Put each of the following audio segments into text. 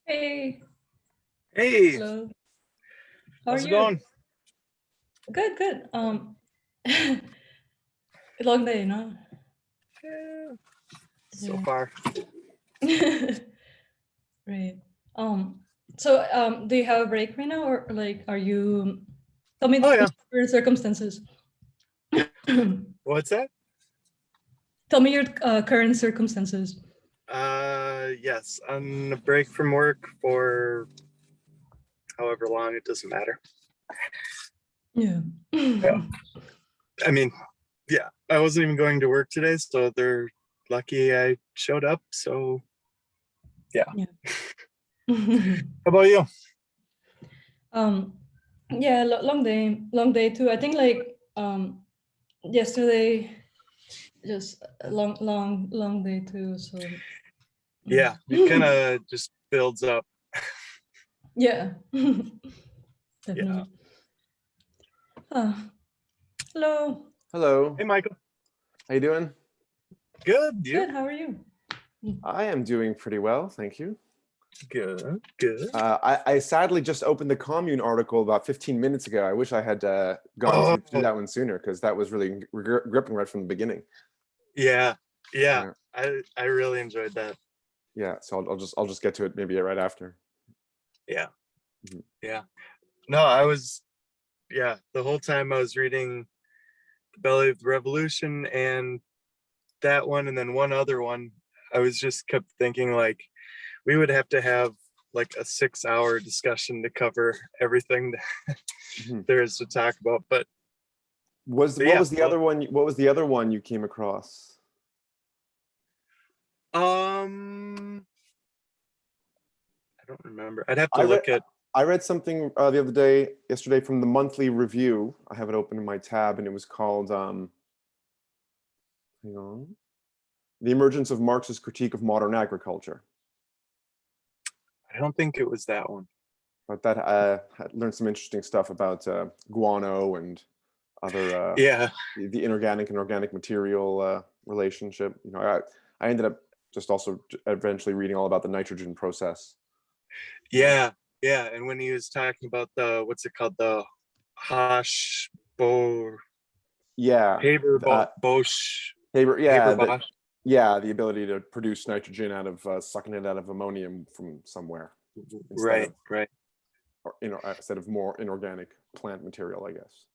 Hey, Hey, hello. How are how's it you? going? Good, good. Long day, no? Yeah, so Yeah. far. Right. Do you have a break right now, or like, are you? Tell me Oh yeah. your circumstances. What's that? Tell me your current circumstances. Yes, on a break from work for however long, it doesn't matter. Yeah. Yeah. I mean, yeah, I wasn't even going to work today, so they're lucky I showed up. So yeah. Yeah. How about you? um, yeah, long day too. I think like yesterday, just a long day too. So Yeah, it kind of just builds up. yeah, Yeah. definitely. Ah, hello. Hello, Hey, Michael. how you doing? Good. You? Good. How are you? I am doing pretty well, thank you. Good. Good. I sadly just opened the Commune article about 15 minutes ago. I wish I had gotten through that Oh, one sooner because that was really gripping right from the beginning. yeah. Yeah. Yeah, I really enjoyed that. yeah. So I'll just get to it maybe right after. Yeah. Mhm. Yeah. No, I was, yeah, the whole time I was reading The Belly of the Revolution and that one, and then one other one, I was just kept thinking like we would have to have like a 6 hour discussion to cover everything that Mhm. there is to talk about. Was But what yeah, was the other one? What was the other one you came across? I don't remember. I'd have to I read look at. I read something yesterday from the Monthly Review. I have it open in my tab, and it was called hang on, The Emergence of Marxist Critique of Modern Agriculture. I don't think it was that one. But that I learned some interesting stuff about guano and other Yeah, the inorganic and organic material relationship. I ended up just also eventually reading all about the nitrogen process. yeah, yeah. And when he was talking about the what's it called, the Hosh Bo Yeah, Haber uh, Bosch Haber, Haber yeah, Bosch. the ability to produce nitrogen out of sucking it out of ammonium from somewhere instead Right, of right, instead of more inorganic plant material, I guess,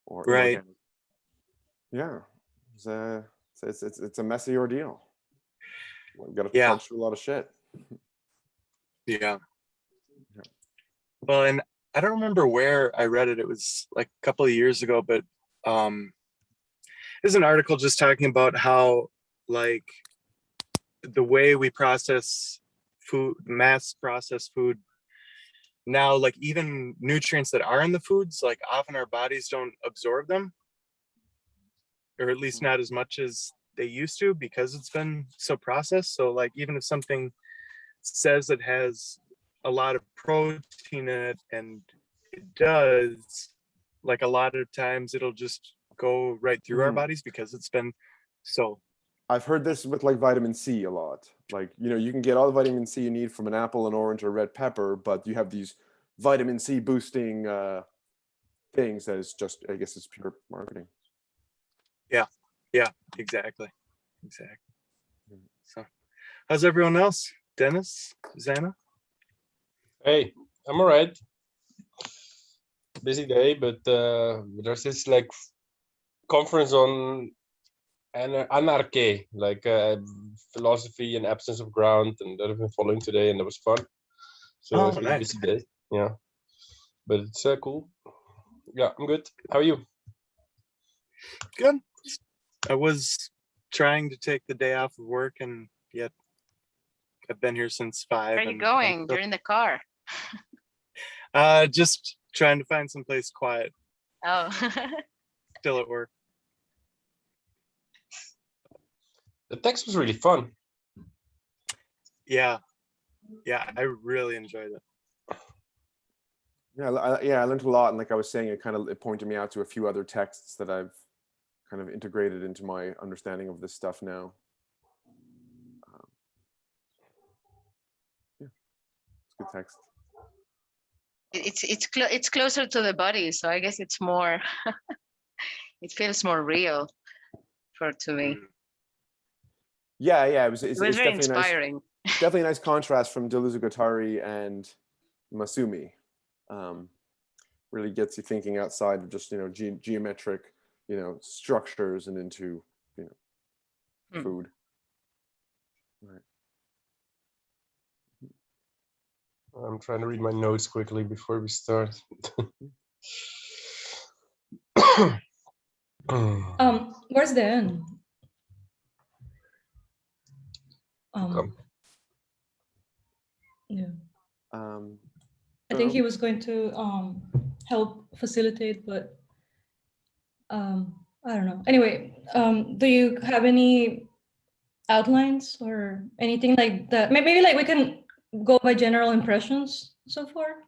or right. inorganic. Yeah, it's it's a messy ordeal. We've got to Yeah, trudge through a lot of shit. yeah. Yeah. Well, and I don't remember where I read it. It was like a couple of years ago, but um there's an article just talking about how like the way we process food, mass processed food now, like even nutrients that are in the foods, like often our bodies don't absorb them, or at least not as much as they used to because it's been so processed. So like even if something says it has a lot of protein in it, and it does, like a lot of times it'll just go right through our Mhm. bodies because it's been so. I've heard this with like vitamin C a lot. Like, you can get all the vitamin C you need from an apple, an orange, or a red pepper, but you have these vitamin C boosting things that is just, I guess, it's pure marketing. Yeah, yeah, exactly. So how's everyone else? Dennis, Zana? Hey, I'm all right. Busy day, but there's this like conference on anarchy, like philosophy and absence of ground, and that I've been following today, and that was fun. So Oh, it's been a nice. busy day. Yeah, but it's cool. Yeah, I'm good. How are you? Good. I was trying to take the day off of work, and yet I've been here since Where 5, are you and I'm going? still You're in the car. just trying to find some place quiet. Oh, Still at work. The text was really fun. Yeah, I really enjoyed it. Yeah, I learned a lot, and like I was saying, it pointed me out to a few other texts that I've kind of integrated into my understanding of this stuff now. Yeah, it's good text. It's closer to the body, so I guess it's more. It feels more real to me. Yeah, It it's was very definitely inspiring. definitely a nice contrast from Deleuze-Guattari and Masumi. Really gets you thinking outside of just geometric structures and into food. Right. I'm trying to read my notes quickly before we start. Where's the end? Come. Yeah, I don't think know. he was going to help facilitate, but I don't know. Anyway, do you have any outlines or anything like that? Maybe like we can go by general impressions so far.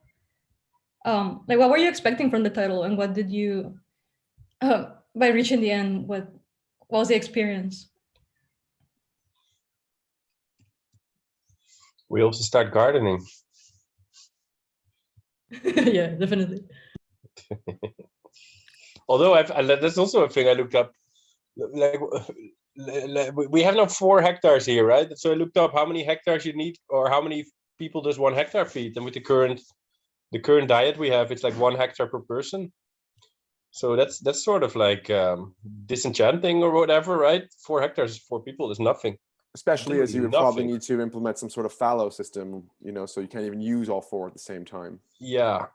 Like what were you expecting from the title, and what did you, by reaching the end, what was the experience? We also start gardening. Yeah, definitely. Although that's also a thing I looked up. Like we have now 4 hectares here, right? So I looked up how many hectares you need, or how many people does 1 hectare feed, and with the current diet we have, it's like 1 hectare per person. So that's sort of like disenchanting or whatever, right? 4 hectares is 4 people. Is nothing. Especially as you would probably Nothing. need to implement some sort of fallow system, so you can't even use all 4 at the same time. Yeah,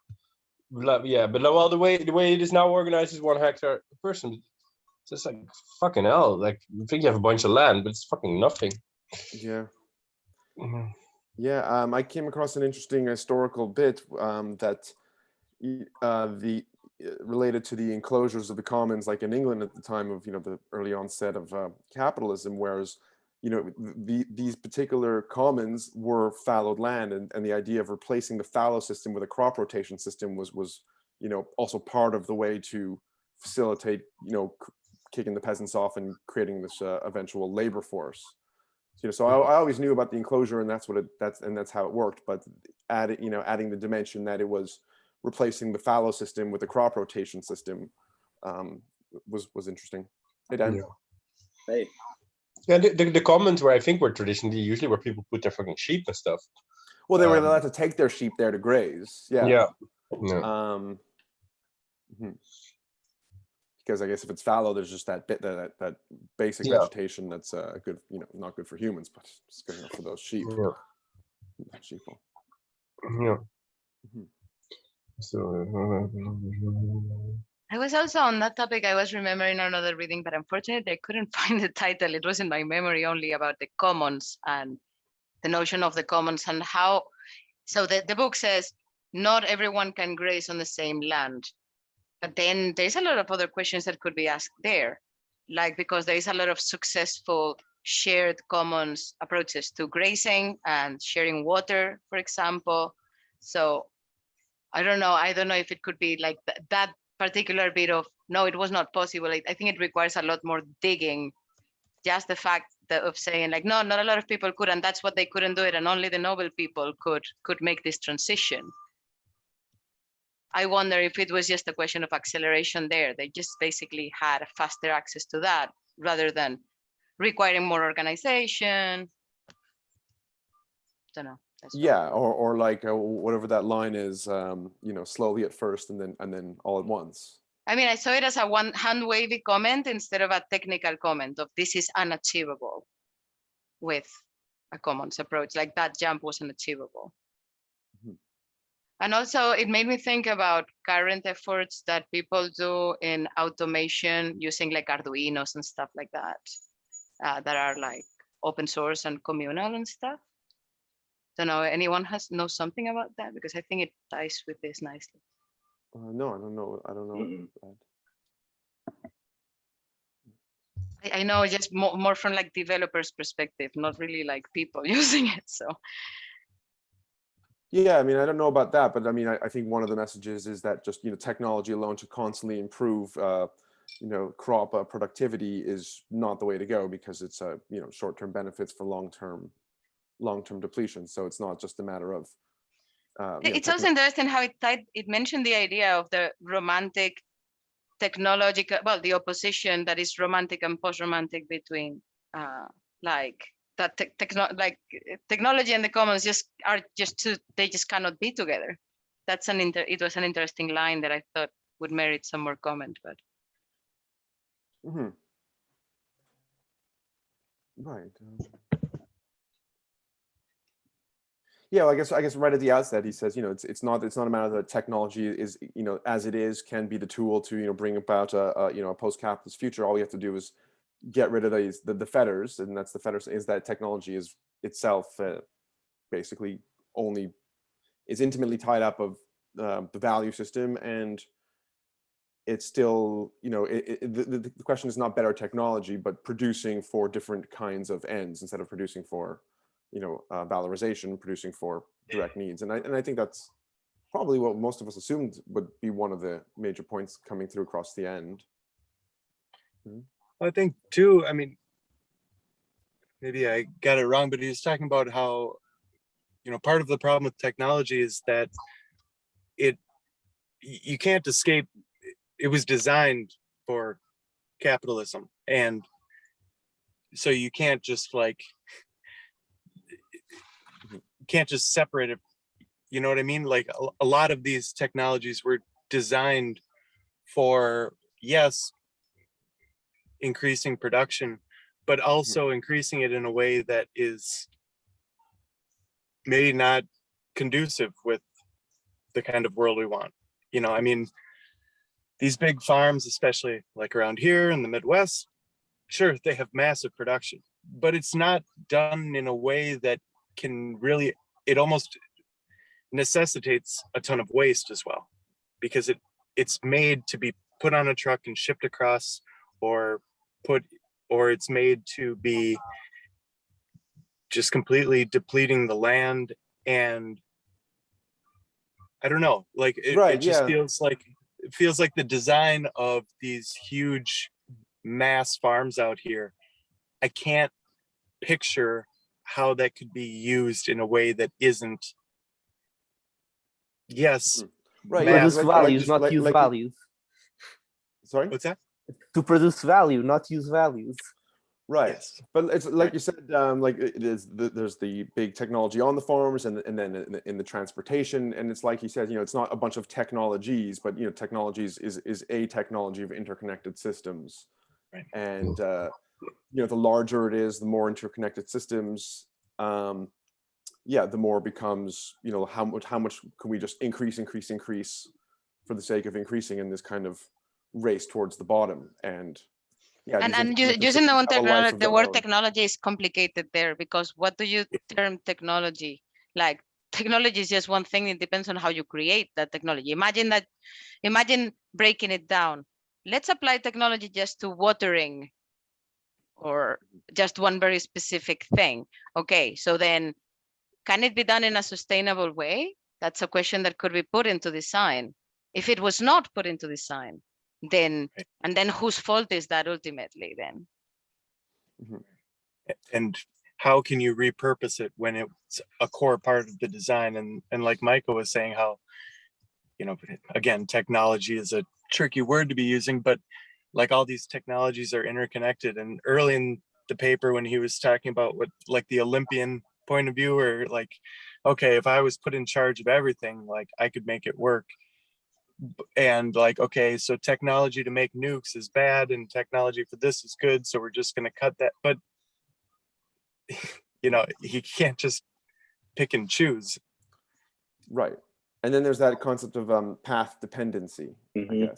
but well, the way it is now organized is 1 hectare per person. It's just like fucking hell. Like you think you have a bunch of land, but it's fucking nothing. Yeah. Mhm. Yeah, I came across an interesting historical bit that related to the enclosures of the commons, like in England at the time of the early onset of capitalism, whereas these particular commons were fallowed land, and the idea of replacing the fallow system with a crop rotation system was also part of the way to facilitate kicking the peasants off and creating this eventual labor force. So I always knew about the enclosure, and that's how it worked. But adding the dimension that it was replacing the fallow system with the crop rotation system was interesting. Hey, Dan. Yeah. Hey. Yeah, the commons where I think were traditionally usually where people put their fucking sheep and stuff. Well, they were allowed to take their sheep there to graze. Yeah. Yeah. Because I guess if it's fallow, there's just that bit that basic vegetation that's good, not good for humans, but it's good enough for those sheep. Yeah. Sheeple. Yeah. So I was also on that topic. I was remembering another reading, but unfortunately I couldn't find the title. It was in my memory only, about the commons and the notion of the commons and how. So the book says not everyone can graze on the same land. But then there's a lot of other questions that could be asked there, like because there is a lot of successful shared commons approaches to grazing and sharing water, for example. So I don't know if it could be like that particular bit of, no, it was not possible. I think it requires a lot more digging. Just the fact of saying like, no, not a lot of people could, and that's what they couldn't do it, and only the noble people could make this transition. I wonder if it was just a question of acceleration there. They just basically had faster access to that rather than requiring more organization. Don't know. Yeah, or like whatever that line is, slowly at first and then all at once. I mean, I saw it as a one hand wavy comment instead of a technical comment of this is unachievable with a commons approach. Like that jump was unachievable. And also it made me think about current efforts that people do in automation using like Arduinos and stuff like that, that are like open source and communal and stuff. Don't know, anyone knows something about that? Because I think it ties with this nicely. No, I don't know. I know just more from like developers' perspective, not really like people using it. So. Yeah, I mean, I don't know about that, but I mean, I think one of the messages is that just technology alone to constantly improve, crop productivity is not the way to go, because it's short-term benefits for long-term depletion. So it's not just a matter of It's also interesting how it mentioned the idea of the romantic technological, well, the opposition that is romantic and post-romantic between like that technology and the commons they just cannot be together. That's it was an interesting line that I thought would merit some more comment, but. Mhm. Right. Yeah, well, I guess right at the outset he says, it's not a matter that technology is, as it is, can be the tool to bring about a post-capitalist future. All we have to do is get rid of the fetters, and that's the fetters is that technology is itself basically only is intimately tied up of the value system, and it's still the question is not better technology, but producing for different kinds of ends instead of producing for valorization, producing for direct needs. And I think that's probably what most of us assumed would be one of the major points coming through across the end. I think too, I mean, maybe I got it wrong, but he was talking about how, part of the problem with technology is that you can't escape. It was designed for capitalism. And so you can't just separate it. You know what I mean? Like a lot of these technologies were designed for, yes, increasing production, but also increasing it in a way that is maybe not conducive with the kind of world we want. I mean, these big farms, especially like around here in the Midwest, sure, they have massive production, but it's not done in a way that can really, it almost necessitates a ton of waste as well, because it's made to be put on a truck and shipped across, or it's made to be just completely depleting the land. And I don't know, like it just feels like the design of these huge mass farms out here, I can't picture how that could be used in a way that isn't, yes, right, To produce values, not use values. Sorry, what's that? To produce value, not use values. Right. Yes. But it's like you said, like it is there's the big technology on the farms, and then in the transportation, and it's like you said, it's not a bunch of technologies, but technologies is a technology of interconnected systems. Right. And the larger it is, the more interconnected systems, the more it becomes, how much can we just increase for the sake of increasing in this kind of race towards the bottom. And And using the word technology is complicated there, because what do you term technology? Like, technology is just one thing. It depends on how you create that technology. Imagine breaking it down. Let's apply technology just to watering, or just one very specific thing. Okay, so then can it be done in a sustainable way? That's a question that could be put into design. If it was not put into design, then whose fault is that ultimately then? And how can you repurpose it when it's a core part of the design? And like Michael was saying, how, again, technology is a tricky word to be using, but like all these technologies are interconnected. And early in the paper, when he was talking about what, like the Olympian point of view, or like, okay, if I was put in charge of everything, like I could make it work. And like, okay, so technology to make nukes is bad and technology for this is good, so we're just going to cut that. But you can't just pick and choose. Right. And then there's that concept of path dependency. I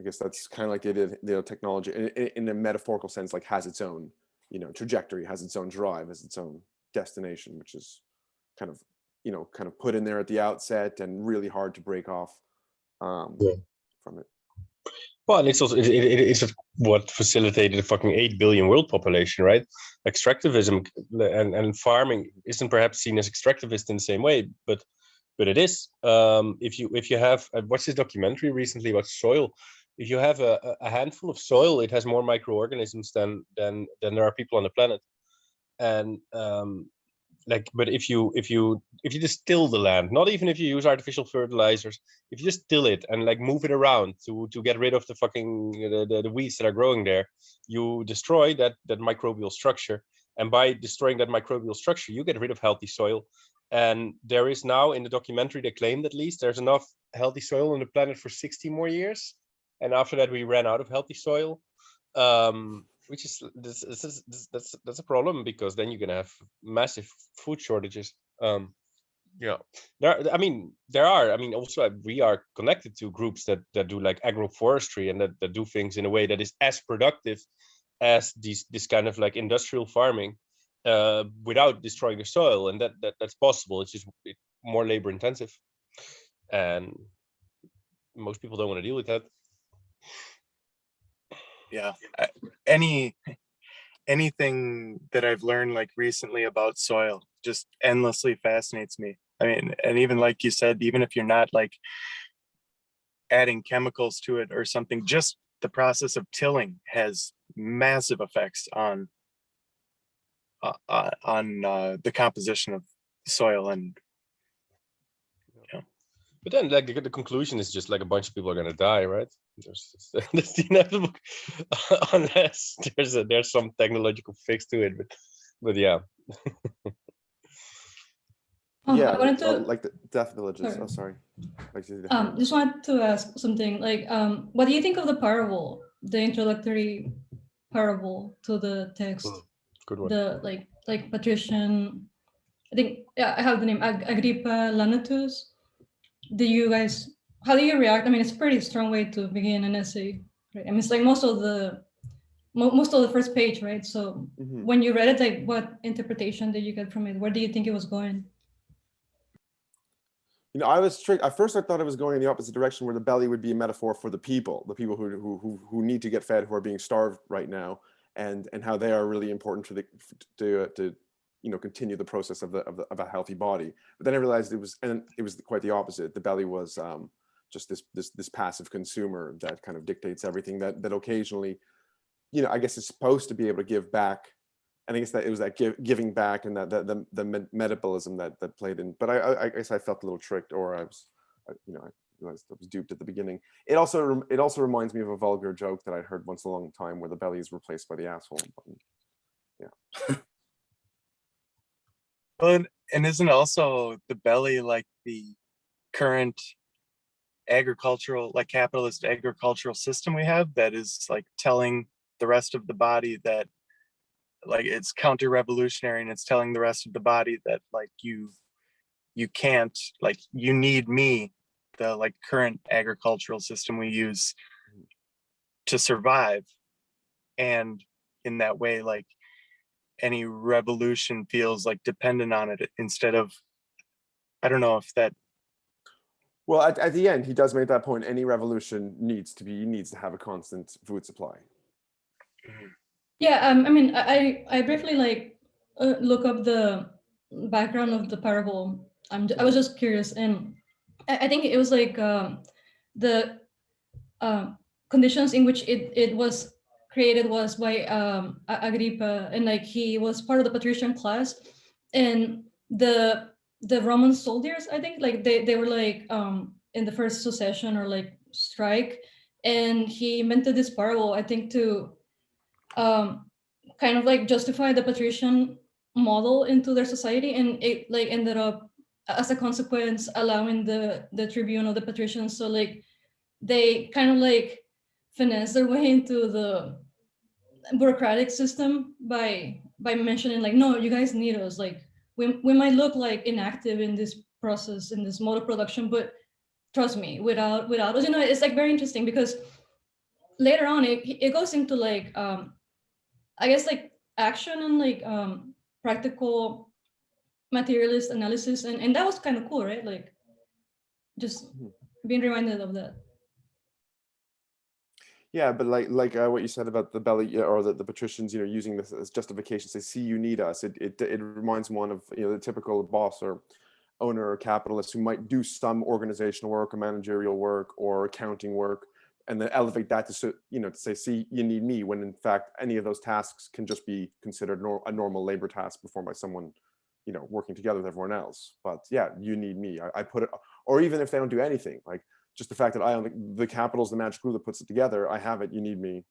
guess that's kind of like the technology in a metaphorical sense, like has its own trajectory, has its own drive, has its own destination, which is kind of put in there at the outset and really hard to break off from it. Well, and it's also it's what facilitated the fucking 8 billion world population, right? Extractivism and farming isn't perhaps seen as extractivist in the same way, but it is. If you have, I watched this documentary recently about soil. If you have a handful of soil, it has more microorganisms than there are people on the planet. And but if you distill the land, not even if you use artificial fertilizers, if you just till it and like move it around to get rid of the fucking the weeds that are growing there, you destroy that microbial structure, and by destroying that microbial structure, you get rid of healthy soil. And there is now, in the documentary, they claimed at least there's enough healthy soil on the planet for 60 more years, and after that we ran out of healthy soil. Which is that's a problem, because then you're gonna have massive food shortages. Also we are connected to groups that do like agroforestry and that do things in a way that is as productive as this kind of like industrial farming, without destroying the soil, and that's possible. It's just more labor intensive, and most people don't want to deal with that. Yeah. Anything that I've learned like recently about soil just endlessly fascinates me. I mean, and even like you said, even if you're not like adding chemicals to it or something, just the process of tilling has massive effects on the composition of soil. And but then like the conclusion is just like a bunch of people are gonna die, right? That's the inevitable, unless there's some technological fix to it. But yeah. Yeah, I wanted to like the death villages. Sorry. Oh, sorry. just wanted to ask something. Like, what do you think of the parable, the introductory parable to the text? Good one. The like patrician. I think, yeah, I have the name Agrippa Lanatus. How do you react? I mean, it's a pretty strong way to begin an essay, right? I mean, it's like most of the first page, right? So when you read it, like, what interpretation did you get from it? Where do you think it was going? I was tricked. At first, I thought it was going in the opposite direction, where the belly would be a metaphor for the people who need to get fed, who are being starved right now, and how they are really important to continue the process of a healthy body. But then I realized it was quite the opposite. The belly was just this passive consumer that kind of dictates everything. That occasionally, I guess, is supposed to be able to give back. And I guess that it was that giving back and that the metabolism that played in. But I guess I felt a little tricked, or I realized I was duped at the beginning. It also reminds me of a vulgar joke that I heard once in a long time, where the belly is replaced by the asshole. But, yeah. Well, and isn't also the belly like the current capitalist agricultural system we have, that is like telling the rest of the body that like it's counter-revolutionary, and it's telling the rest of the body that like you can't, like, you need me, the like current agricultural system we use to survive. And in that way, like, any revolution feels like dependent on it, instead of, I don't know if that. Well, at the end, he does make that point. Any revolution needs to have a constant food supply. Yeah, I mean, I briefly look up the background of the parable. I was just curious, and I think it was like the conditions in which it was created was by Agrippa, and like he was part of the patrician class, and the Roman soldiers, I think, like they were like in the first secession or like strike, and he invented this parable, I think, to kind of like justify the patrician model into their society, and it like ended up as a consequence allowing the tribune of the patricians, so like they kind of like finesse their way into the bureaucratic system by mentioning like, no, you guys need us, like we might look like inactive in this process, in this mode of production, but trust me, without us, it's like very interesting, because later on it goes into like I guess like action and like practical materialist analysis, and that was kind of cool, right? Like just being reminded of that. Yeah, but like what you said about the belly, or the patricians, using this as justification, say, see, you need us. It reminds one of the typical boss or owner or capitalist who might do some organizational work or managerial work or accounting work, and then elevate that to say, see, you need me, when in fact any of those tasks can just be considered a normal labor task performed by someone working together with everyone else. But yeah, you need me. I put it, or even if they don't do anything, like just the fact that I own the capital's the magic glue that puts it together. I have it. You need me.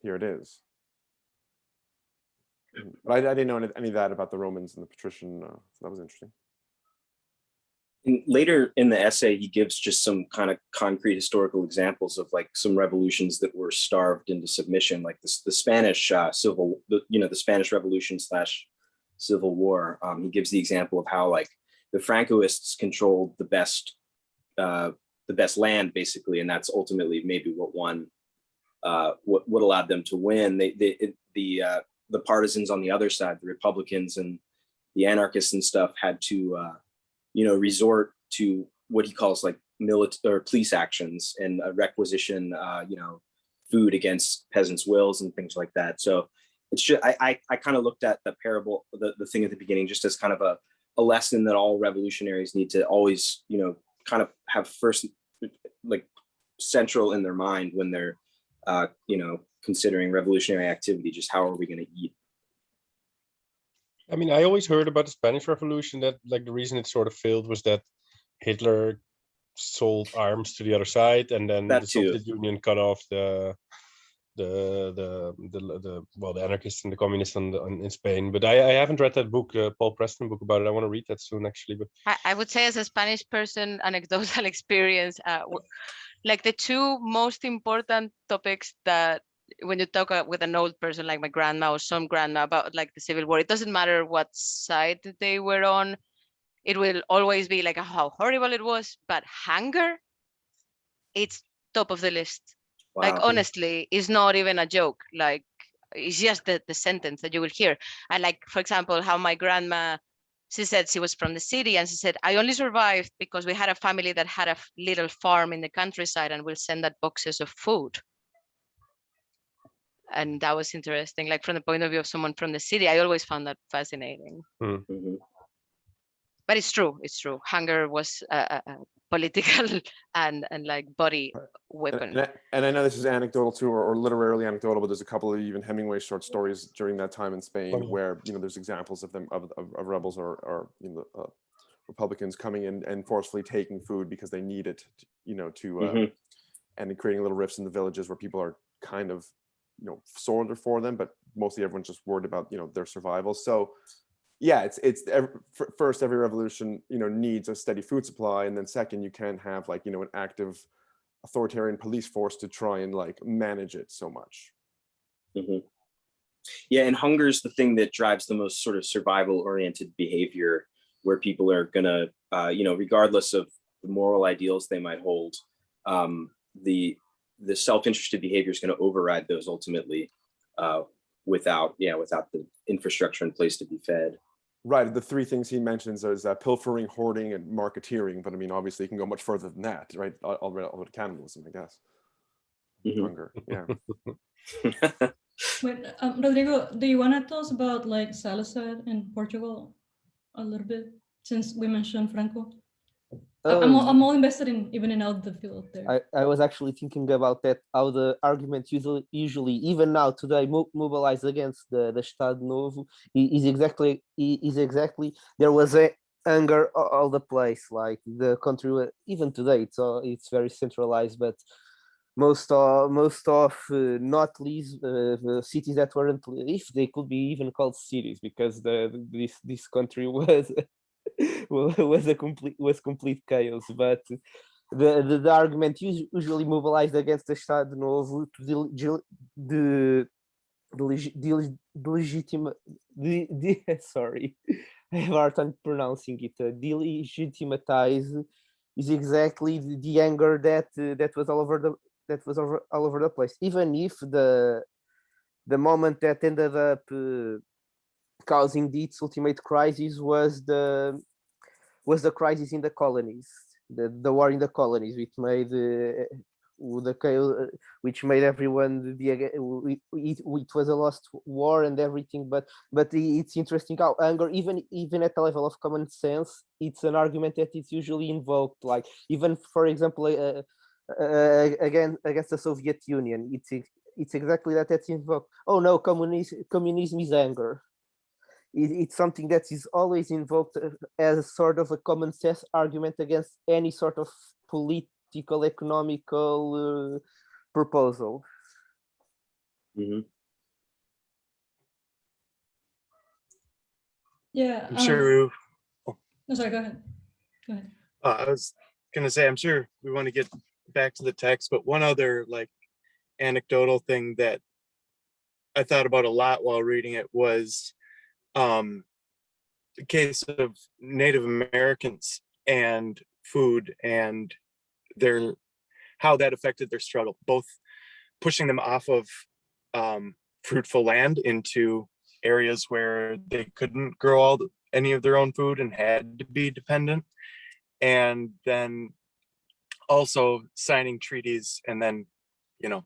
Here it is. But I didn't know any of that about the Romans and the patrician. So that was interesting. And later in the essay, he gives just some kind of concrete historical examples of like some revolutions that were starved into submission, like the Spanish the Spanish Revolution / Civil War. He gives the example of how like the Francoists controlled the best land basically, and that's ultimately maybe what won, what allowed them to win. The partisans on the other side, the Republicans and the anarchists and stuff, had to resort to what he calls like military or police actions and requisition, food against peasants' wills and things like that. So it's just, I kind of looked at the parable, the thing at the beginning, just as kind of a lesson that all revolutionaries need to always, kind of have first, like central in their mind when they're, considering revolutionary activity, just how are we going to eat? I mean, I always heard about the Spanish Revolution that like the reason it sort of failed was that Hitler sold arms to the other side, and then That the too. Soviet Union cut off the anarchists and the communists in Spain. But I haven't read that book, Paul Preston book about it. I want to read that soon, actually. But I would say, as a Spanish person, anecdotal experience, like the two most important topics that when you talk with an old person like my grandma or some grandma about like the Civil War, it doesn't matter what side they were on, it will always be like how horrible it was, but hunger, it's top of the list. Wow. Like honestly, it's not even a joke. Like it's just the sentence that you will hear. And like, for example, how my grandma, she said she was from the city, and she said, I only survived because we had a family that had a little farm in the countryside and will send that boxes of food. And that was interesting. Like from the point of view of someone from the city, I always found that fascinating. Mhm. But it's true. It's true. Hunger was a political and like body weapon. And I know this is anecdotal too, or literarily anecdotal, but there's a couple of even Hemingway short stories during that time in Spain where there's examples of them of rebels or Republicans coming in and forcefully taking food because they need it, and creating little rifts in the villages where people are kind of sorted for them, but mostly everyone's just worried about their survival. So yeah, first, every revolution needs a steady food supply, and then second, you can't have like an active authoritarian police force to try and like manage it so much. Mm-hmm. Yeah, and hunger is the thing that drives the most sort of survival-oriented behavior, where people are gonna, regardless of the moral ideals they might hold, the self-interested behavior is going to override those ultimately, without the infrastructure in place to be fed. Right. The three things he mentions is pilfering, hoarding, and marketeering. But I mean, obviously, you can go much further than that, right? All to cannibalism, I guess. Mm-hmm. Hunger. Yeah. Wait, Rodrigo, do you want to tell us about like Salazar in Portugal a little bit, since we mentioned Franco? I'm all invested in out the field there. I was actually thinking about that, how the argument usually even now today mobilized against the Estado Novo is exactly there was a anger all the place, like the country even today it's very centralized, but most of not least the cities that weren't, if they could be even called cities, because this country was was complete chaos. But the argument usually mobilized against the Estado Novo to sorry, I have a hard time pronouncing it. Delegitimize is exactly the anger that was all over the place. Even if the moment that ended up causing its ultimate crisis was the crisis in the colonies, the war in the colonies, which made everyone be again. It was a lost war and everything, but it's interesting how anger, even at the level of common sense, it's an argument that it's usually invoked. Like even, for example, again against the Soviet Union, it's exactly that's invoked. Oh no, communism is anger. It's something that is always invoked as a sort of a common sense argument against any sort of political, economical proposal. Mhm. Yeah. I'm sure. No, sorry. Go ahead. Go ahead. I was gonna say, I'm sure we want to get back to the text, but one other like anecdotal thing that I thought about a lot while reading it was the case of Native Americans and food and their how that affected their struggle, both pushing them off of fruitful land into areas where they couldn't grow any of their own food and had to be dependent, and then also signing treaties and then, you know,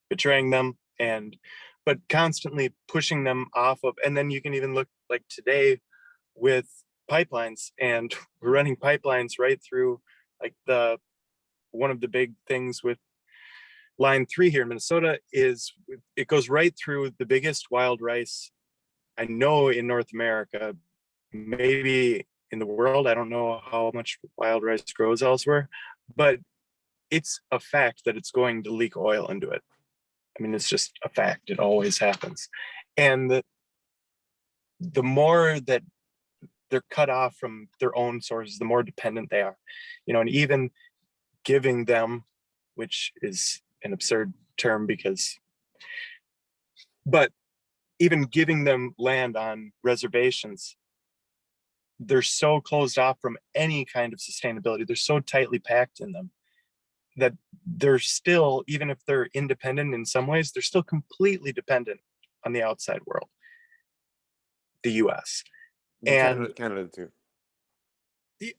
betraying them, and but constantly pushing them off of. And then you can even look like today with pipelines, and we're running pipelines right through like the one of the big things with line 3 here in Minnesota is it goes right through the biggest wild rice I know in North America, maybe in the world. I don't know how much wild rice grows elsewhere, but it's a fact that it's going to leak oil into it. I mean, it's just a fact. It always happens. And the more that they're cut off from their own sources, the more dependent they are, you know, and even giving them, which is an absurd term but even giving them land on reservations, they're so closed off from any kind of sustainability. They're so tightly packed in them that they're still, even if they're independent in some ways, they're still completely dependent on the outside world, the US. And Canada too.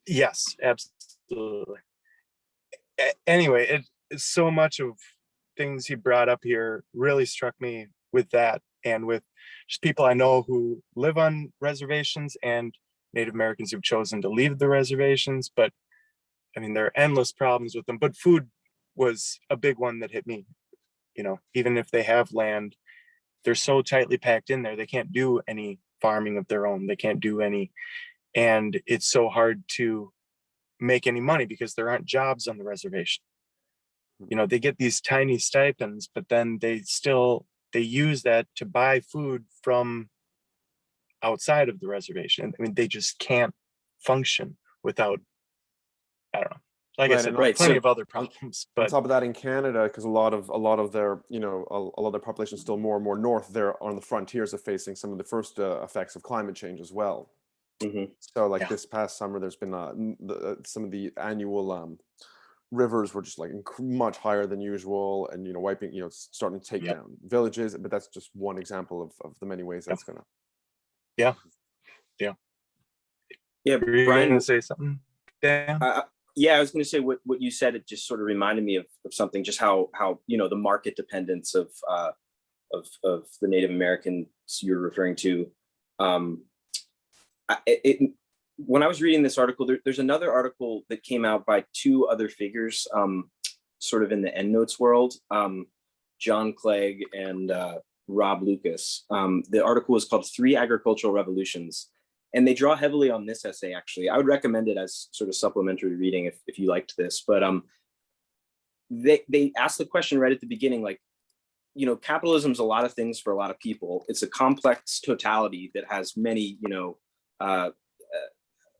Yes, absolutely. Anyway, it's so much of things he brought up here really struck me with that, and with just people I know who live on reservations and Native Americans who've chosen to leave the reservations. But I mean, there are endless problems with them, but food was a big one that hit me. You know, even if they have land, they're so tightly packed in there, they can't do any farming of their own. They can't do any, and it's so hard to make any money because there aren't jobs on the reservation. You know, they get these tiny stipends, but then they use that to buy food from outside of the reservation. I mean, they just can't function without, I don't know. Like I Right, said, and Right, plenty so- of other problems, On but top of that, in Canada, because a lot of their, you know, a lot of their population is still more and more north, they're on the frontiers of facing some of the first effects of climate change as well. Mhm. So like Yeah. this past summer, there's been some of the annual rivers were just like much higher than usual, and you know, wiping, you know, starting to take Yep. down villages. But that's just one example of the many ways that's gonna. yeah. Yeah, Were you Brian. gonna say something? Yeah. Yeah, I was going to say what you said. It just sort of reminded me of something. Just how you know the market dependence of the Native Americans you're referring to. When I was reading this article, there's another article that came out by two other figures, sort of in the endnotes world, John Clegg and Rob Lucas. The article is called 3 Agricultural Revolutions. And they draw heavily on this essay, actually. I would recommend it as sort of supplementary reading if you liked this. But they asked the question right at the beginning, like, you know, capitalism's a lot of things for a lot of people. It's a complex totality that has many, you know,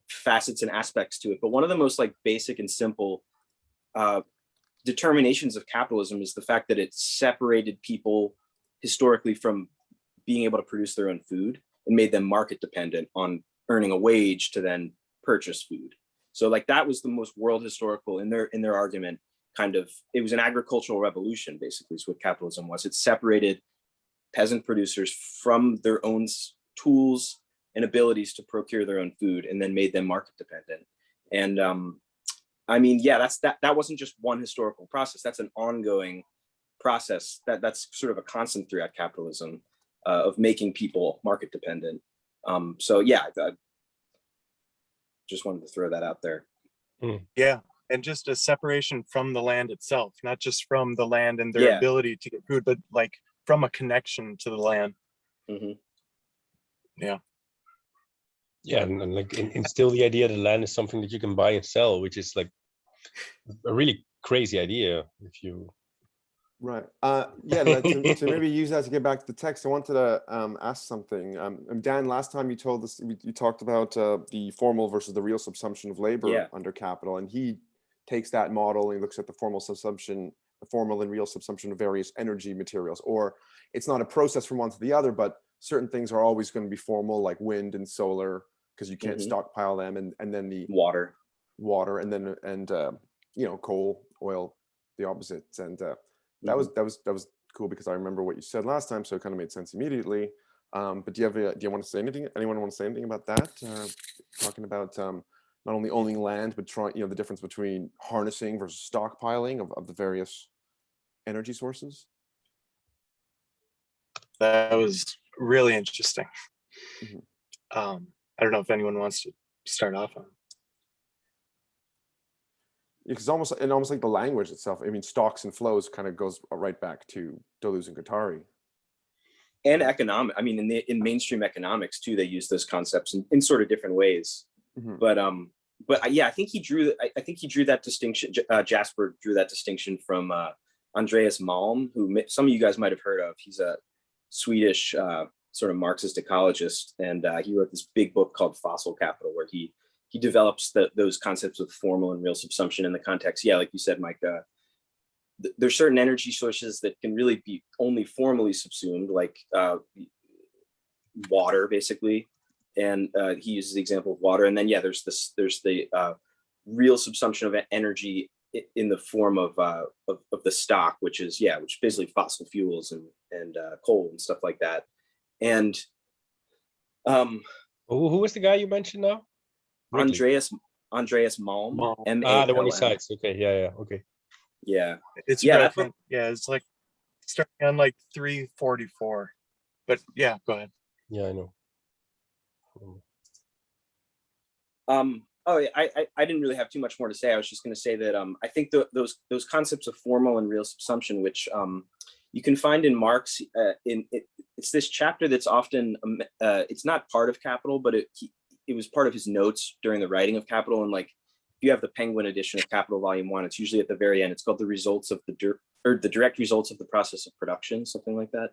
facets and aspects to it. But one of the most like basic and simple determinations of capitalism is the fact that it separated people historically from being able to produce their own food, and made them market dependent on earning a wage to then purchase food. So like that was the most world historical in their argument. Kind of, it was an agricultural revolution, basically, is what capitalism was. It separated peasant producers from their own tools and abilities to procure their own food, and then made them market dependent. And I mean, yeah, that wasn't just one historical process. That's an ongoing process that's sort of a constant throughout capitalism. Of making people market dependent. So yeah, I just wanted to throw that out there. Yeah. And just a separation from the land itself, not just from the land and their ability to get food, but like from a connection to the land. Mm-hmm. Yeah. Yeah, and like instill the idea that land is something that you can buy and sell, which is like a really crazy idea if you. Right. Yeah. To maybe use that to get back to the text, I wanted to ask something. Dan, last time you told us, you talked about the formal versus the real subsumption of labor Yeah. under capital, and he takes that model and he looks at the formal subsumption, the formal and real subsumption of various energy materials. Or it's not a process from one to the other, but certain things are always going to be formal, like wind and solar, because you can't Mhm. stockpile them, and then the Water. and then coal, oil, the opposites, and that Mhm. was cool because I remember what you said last time, so it kind of made sense immediately. But do you want to say anything? Anyone want to say anything about that? Talking about not only owning land, but trying, the difference between harnessing versus stockpiling of the various energy sources. That was really interesting. Mhm. I don't know if anyone wants to start off on. Because almost like the language itself. I mean, stocks and flows kind of goes right back to Deleuze and Guattari. And economic. I mean, in mainstream economics too, they use those concepts in sort of different ways. Mhm. But yeah, I think he drew that distinction. Jasper drew that distinction from Andreas Malm, who some of you guys might have heard of. He's a Swedish sort of Marxist ecologist, and he wrote this big book called Fossil Capital, where he develops those concepts of formal and real subsumption in the context. Yeah, like you said, Mike. There's certain energy sources that can really be only formally subsumed, like water, basically. And he uses the example of water. And then, yeah, there's the real subsumption of energy in the form of the stock, which is basically fossil fuels and coal and stuff like that. And Who was the guy you mentioned now? Ridley. Andreas Malm, Malm. M-A-L-M. The one he cites. Okay, yeah, okay. Yeah, It's yeah, that book. Yeah, it's like starting on like 344. But yeah, go ahead. Yeah, I know. I didn't really have too much more to say. I was just going to say that I think those concepts of formal and real subsumption, which you can find in Marx, it's this chapter that's often it's not part of Capital, but it was part of his notes during the writing of Capital. And like, if you have the Penguin edition of Capital Volume 1, it's usually at the very end. It's called the results of the direct results of the process of production, something like that.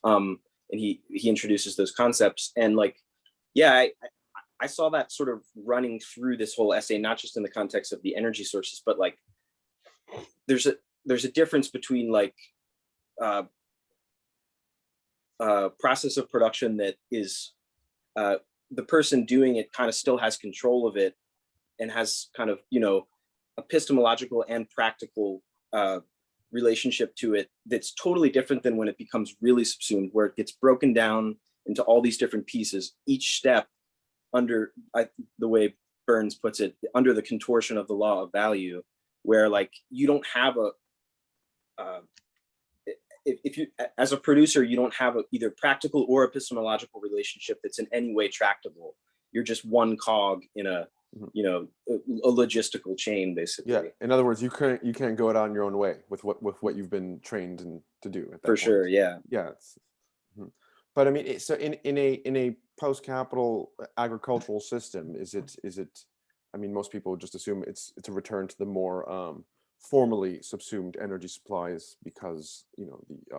And he introduces those concepts, and like, yeah, I saw that sort of running through this whole essay, not just in the context of the energy sources, but like there's a difference between like process of production that is the person doing it kind of still has control of it and has kind of, epistemological and practical relationship to it that's totally different than when it becomes really subsumed, where it gets broken down into all these different pieces, each step under the way Bernes puts it, under the contortion of the law of value, where like you don't have if you, as a producer, you don't have either practical or epistemological relationship that's in any way tractable. You're just one cog in a logistical chain, basically. Yeah. In other words, you can't go it on your own way with what you've been trained to do at that point. Sure. Yeah. Yeah. But I mean, so in a post-capital agricultural system, is it? I mean, most people just assume it's a return to the more formally subsumed energy supplies because the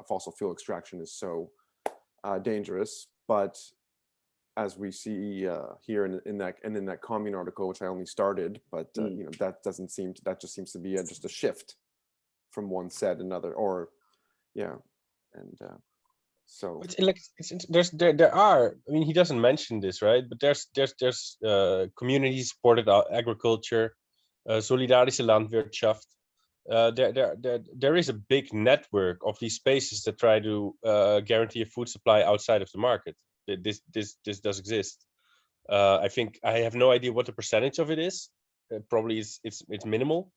fossil fuel extraction is so dangerous. But as we see here in that commune article, which I only started, but that just seems to be just a shift from one set another, or and. So there are. I mean, he doesn't mention this, right? But there's community supported agriculture, solidarische Landwirtschaft. There is a big network of these spaces that try to guarantee a food supply outside of the market. This does exist. I think I have no idea what the percentage of it is. Probably it's minimal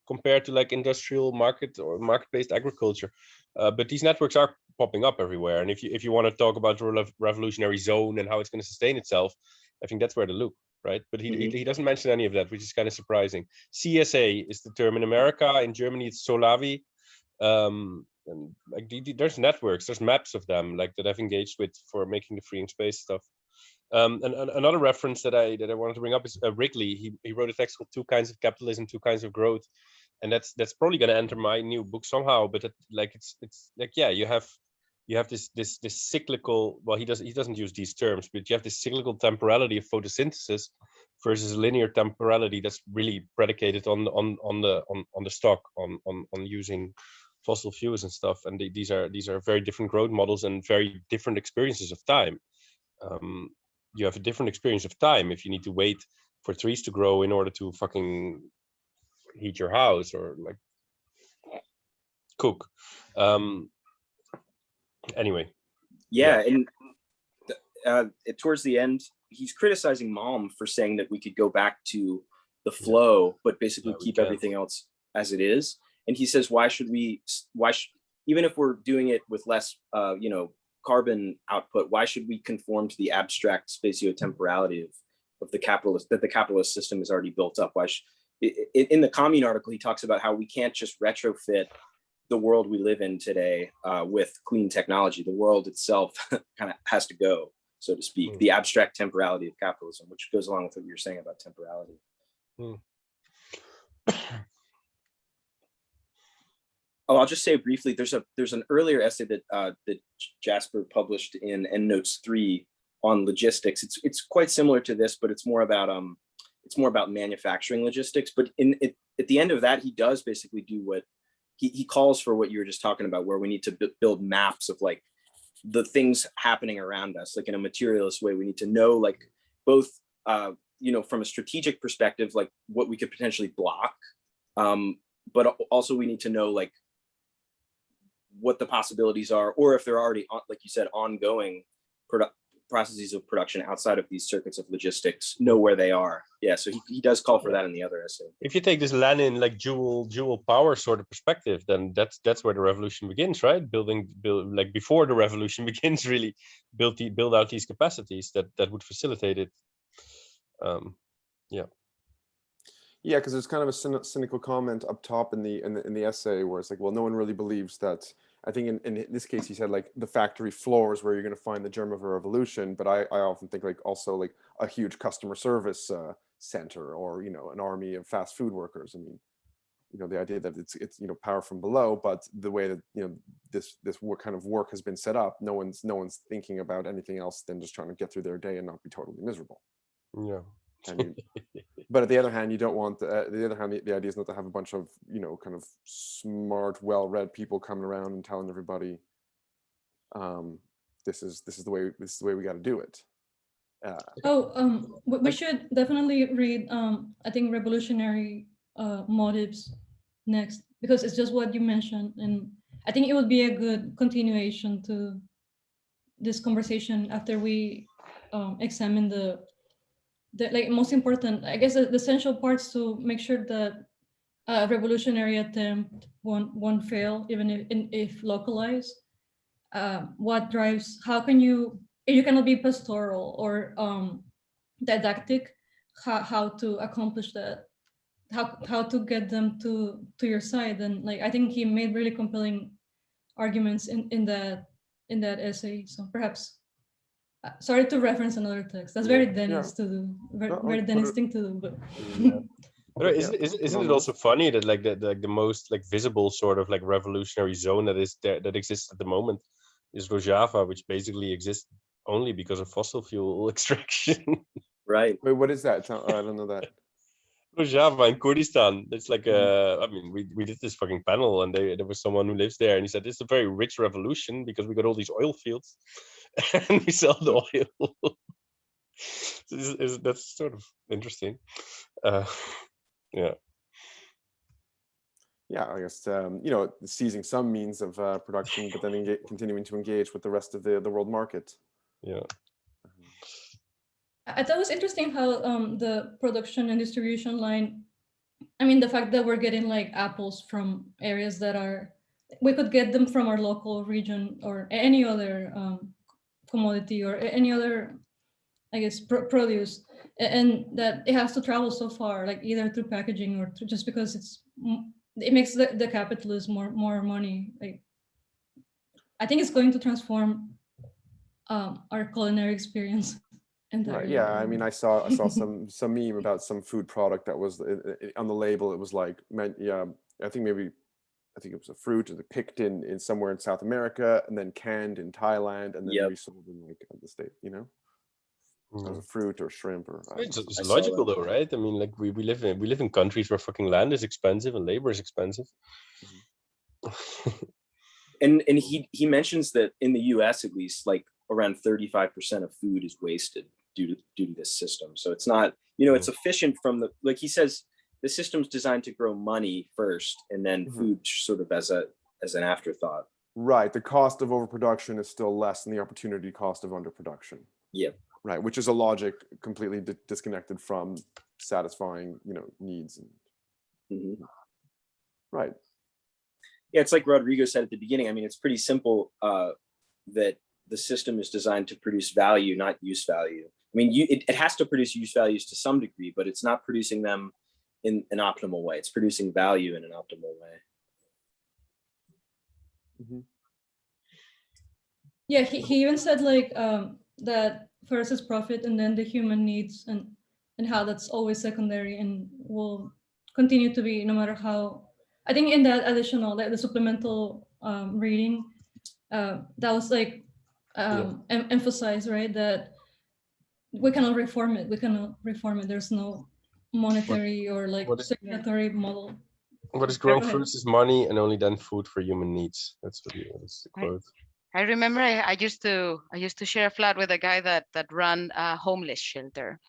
compared to like industrial market or market-based agriculture. But these networks are popping up everywhere. And if you want to talk about the revolutionary zone and how it's going to sustain itself, I think that's where to look, right? But he doesn't mention any of that, which is kind of surprising. CSA is the term in America. In Germany, it's Solavi. And like there's networks, there's maps of them like that I've engaged with for making the free and space stuff. And another reference that I wanted to bring up is Wrigley. He wrote a text called Two Kinds of Capitalism, Two Kinds of Growth, and that's probably going to enter my new book somehow. But it's like, yeah, you have this cyclical. Well, he doesn't use these terms, but you have this cyclical temporality of photosynthesis versus linear temporality that's really predicated on the stock, on using fossil fuels and stuff. And these are very different growth models and very different experiences of time. You have a different experience of time if you need to wait for trees to grow in order to fucking heat your house or like cook. Anyway. Yeah, and towards the end, he's criticizing Mom for saying that we could go back to the flow, but basically keep everything else as it is. And he says, even if we're doing it with less, carbon output, why should we conform to the abstract spatiotemporality of the capitalist system is already built up? In the Commune article, he talks about how we can't just retrofit the world we live in today with clean technology. The world itself kind of has to go, so to speak. The abstract temporality of capitalism, which goes along with what you're saying about temporality. Oh, I'll just say briefly, there's an earlier essay that Jasper published in EndNotes 3 on logistics. It's quite similar to this, but it's more about manufacturing logistics. But at the end of that, he does basically do what he calls for what you were just talking about, where we need to build maps of like the things happening around us, like in a materialist way. We need to know like both from a strategic perspective, like what we could potentially block, but also we need to know like what the possibilities are, or if they're already, like you said, ongoing processes of production outside of these circuits of logistics, know where they are. Yeah, so he does call for that in the other essay. If you take this Lenin like dual power sort of perspective, then that's where the revolution begins, right? Build like before the revolution begins, really build out these capacities that would facilitate it. Yeah, because there's kind of a cynical comment up top in the essay where it's like, well, no one really believes that. I think in this case he said like the factory floor is where you're going to find the germ of a revolution, but I often think like also like a huge customer service center, or an army of fast food workers. I mean, the idea that it's power from below, but the way that this kind of work has been set up, no one's thinking about anything else than just trying to get through their day and not be totally miserable. Yeah. But at the other hand, you don't want the idea is not to have a bunch of kind of smart, well-read people coming around and telling everybody, this is the way we got to do it. We should definitely read I think Revolutionary Motives next, because it's just what you mentioned, and I think it would be a good continuation to this conversation after we examine the like most important, I guess, the essential parts to make sure that a revolutionary attempt won't fail, even if localized. What drives? How can you? If you cannot be pastoral or didactic, how to accomplish that? How to get them to your side? And like I think he made really compelling arguments in that essay. So perhaps. Sorry to reference another text. That's very Dennis to do. Very Dennis thing to do. But isn't it also funny that like the most like visible sort of like revolutionary zone that exists at the moment is Rojava, which basically exists only because of fossil fuel extraction. Right. Wait, what is that? I don't know that. Rojava in Kurdistan. It's like I mean, we did this fucking panel, and there was someone who lives there, and he said it's a very rich revolution because we got all these oil fields, and we sell the oil. So that's sort of interesting. Yeah. Yeah, I guess seizing some means of production, but then continuing to engage with the rest of the world market. Yeah. I thought it was interesting how the production and distribution line, I mean, the fact that we're getting like apples from areas that we could get them from our local region or any other commodity or any other, I guess, produce, and that it has to travel so far, like either through packaging or just because it makes the capitalist more money. Like, I think it's going to transform our culinary experience. entirely. Right. Yeah. I mean, I saw some meme about some food product that was on the label. It was like, yeah, I think it was a fruit picked in somewhere in South America and then canned in Thailand and then Yep. resold in like the state. You know, as Mm. a fruit or shrimp or. I don't It's, know. it's I saw logical that. though, right? I mean, like we live in countries where fucking land is expensive and labor is expensive. And he mentions that in the US at least, like around 35% of food is wasted due to this system. So it's not, it's efficient from the, like he says, the system's designed to grow money first and then food sort of as an afterthought. Right. The cost of overproduction is still less than the opportunity cost of underproduction. Yeah. Right. Which is a logic completely disconnected from satisfying, needs. Mhm. Right. Yeah, it's like Rodrigo said at the beginning. I mean, it's pretty simple that the system is designed to produce value, not use value. I mean, it has to produce use values to some degree, but it's not producing them in an optimal way. It's producing value in an optimal way. Yeah, he even said like that first is profit and then the human needs, and how that's always secondary and will continue to be no matter how. I think in that additional, like the supplemental reading, that was like emphasized, right, that we cannot reform it. We cannot reform it. There's no monetary or like what is- circulatory model. What is Go growing ahead. fruits is money and only then food for human needs. That's the Right. quote. I remember I used to share a flat with a guy that ran a homeless shelter,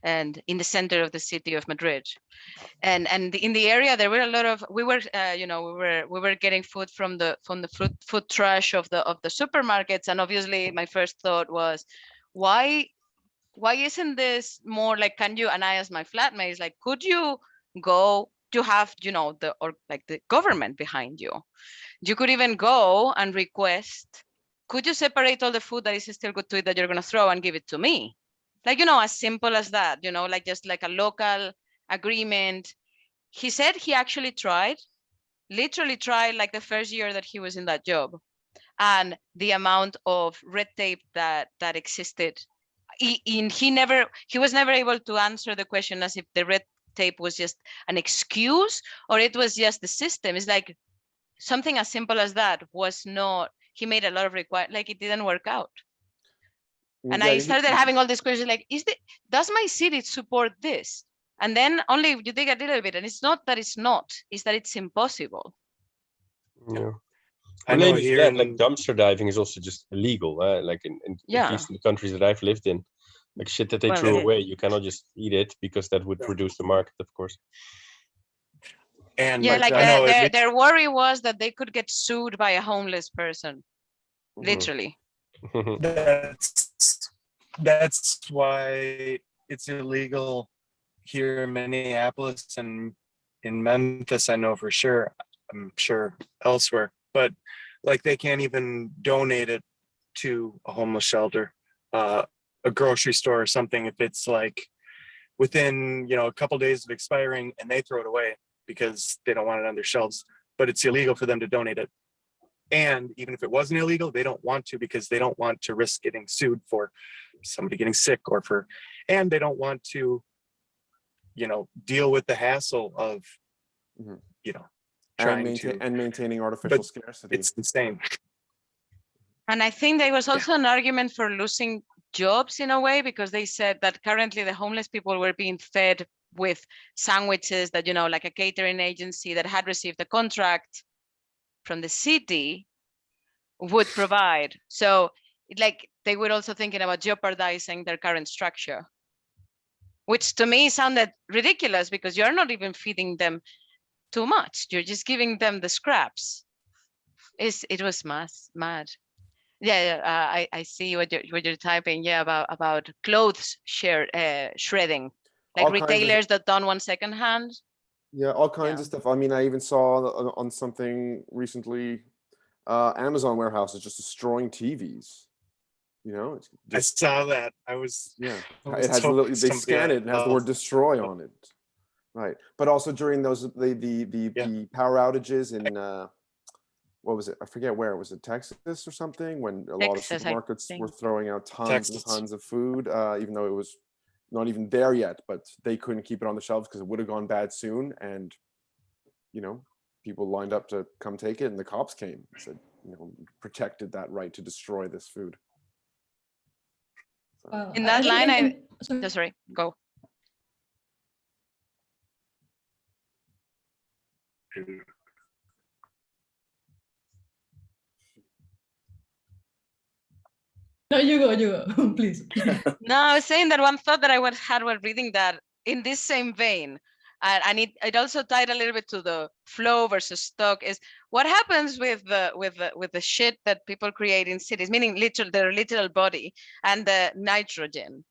and in the center of the city of Madrid, and in the area there were a lot of we were getting food from the food trash of the supermarkets, and obviously my first thought was, why isn't this more like, can you, and I asked my flatmates, like, could you go to have the government behind you? You could even go and request, could you separate all the food that is still good to eat that you're going to throw and give it to me? Like, as simple as that, like just like a local agreement. He said he actually literally tried like the first year that he was in that job. And the amount of red tape that existed, he was never able to answer the question as if the red tape was just an excuse or it was just the system. It's like, something as simple as that was not, he made a lot of like it didn't work out. And I started having all these questions like, does my city support this? And then only you dig a little bit, and it's not that it's not, it's that it's impossible. Yeah. I Well, know not even here that, in- like dumpster diving is also just illegal. Like in Yeah. at least in the countries that I've lived in, like shit that they Well, threw it away, you cannot just eat it because that would reduce the market, of course. And Yeah, like I know at least- their worry was that they could get sued by a homeless person, Mhm. literally. that's why it's illegal here in Minneapolis and in Memphis. I know for sure. I'm sure elsewhere, but like they can't even donate it to a homeless shelter, a grocery store or something if it's like within a couple days of expiring and they throw it away because they don't want it on their shelves. But it's illegal for them to donate it. And even if it wasn't illegal, they don't want to because they don't want to risk getting sued for somebody getting sick and they don't want to, deal with the hassle of, Mhm. trying to and maintaining artificial scarcity. It's insane. And I think there was also an argument for losing jobs in a way, because they said that currently the homeless people were being fed with sandwiches that, like a catering agency that had received a contract from the city would provide. So like they were also thinking about jeopardizing their current structure, which to me sounded ridiculous because you're not even feeding them too much. You're just giving them the scraps. It was mad. Yeah, I see what you're typing. Yeah, about clothes shredding, like All kinds of- retailers that don't want secondhand. Yeah, all kinds Yeah. of stuff. I mean, I even saw on something recently, Amazon warehouses just destroying TVs. It's I just, saw that. I was it has they scan it and has the word destroy on it. Right. But also during those the power outages in what was it? I forget where. Was it Texas or something? When a lot of Texas, I supermarkets were think. throwing out tons and Texas. tons of food, even though it was not even there yet, but they couldn't keep it on the shelves because it would have gone bad soon. And, you know, people lined up to come take it, and the cops came and said, you know, protected that right to destroy this food. So, In that think line, sorry. Sorry, go. No, you go, please. No, I was saying that one thought that I had while reading that in this same vein, and it also tied a little bit to the flow versus stock, is what happens with the shit that people create in cities, meaning their literal body and the nitrogen.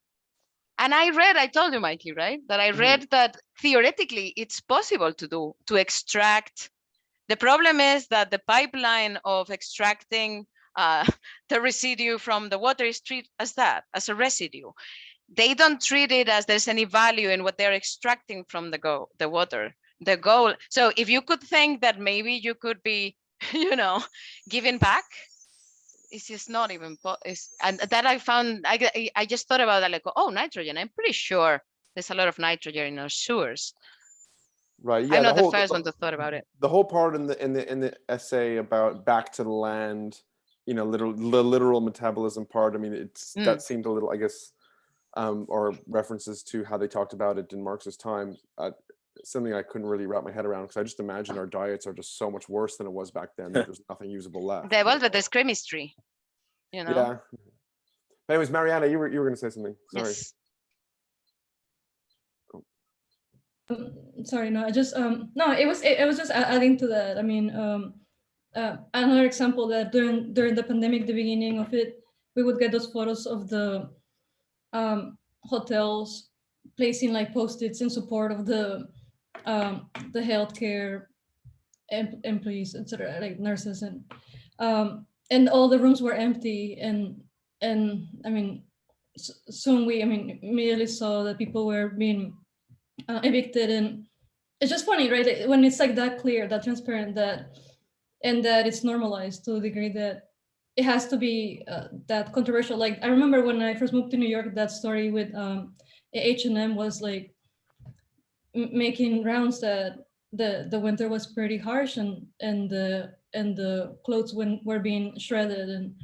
And I told you, Mikey, right, that I read that theoretically it's possible to extract. The problem is that the pipeline of extracting the residue from the water is treated as a residue. They don't treat it as there's any value in what they're extracting from the water. The goal. So if you could think that maybe you could be, giving back, it's just not even. And that I found. I just thought about that, like, oh, nitrogen. I'm pretty sure there's a lot of nitrogen in our sewers. right. Yeah. I'm not the first one to thought about it. The whole part in the essay about back to the land, you know, the literal metabolism part. I mean, that seemed a little, I guess, or references to how they talked about it in Marx's time. Something I couldn't really wrap my head around, because I just imagine our diets are just so much worse than it was back then. That there's nothing usable left. But there's chemistry, Yeah. But anyways, Mariana, you were going to say something. Sorry. Yes. Sorry, no, I just no, it was just adding to that. I mean, another example that during the pandemic, the beginning of it, we would get those photos of the hotels placing like post-its in support of the healthcare employees, etc., like nurses, and all the rooms were empty, and I mean, soon we immediately saw that people were being evicted, and it's just funny, right? When it's like that clear, that transparent, that it's normalized to the degree that it has to be that controversial. Like I remember when I first moved to New York, that story with H&M was like making rounds that the winter was pretty harsh, and the clothes were being shredded,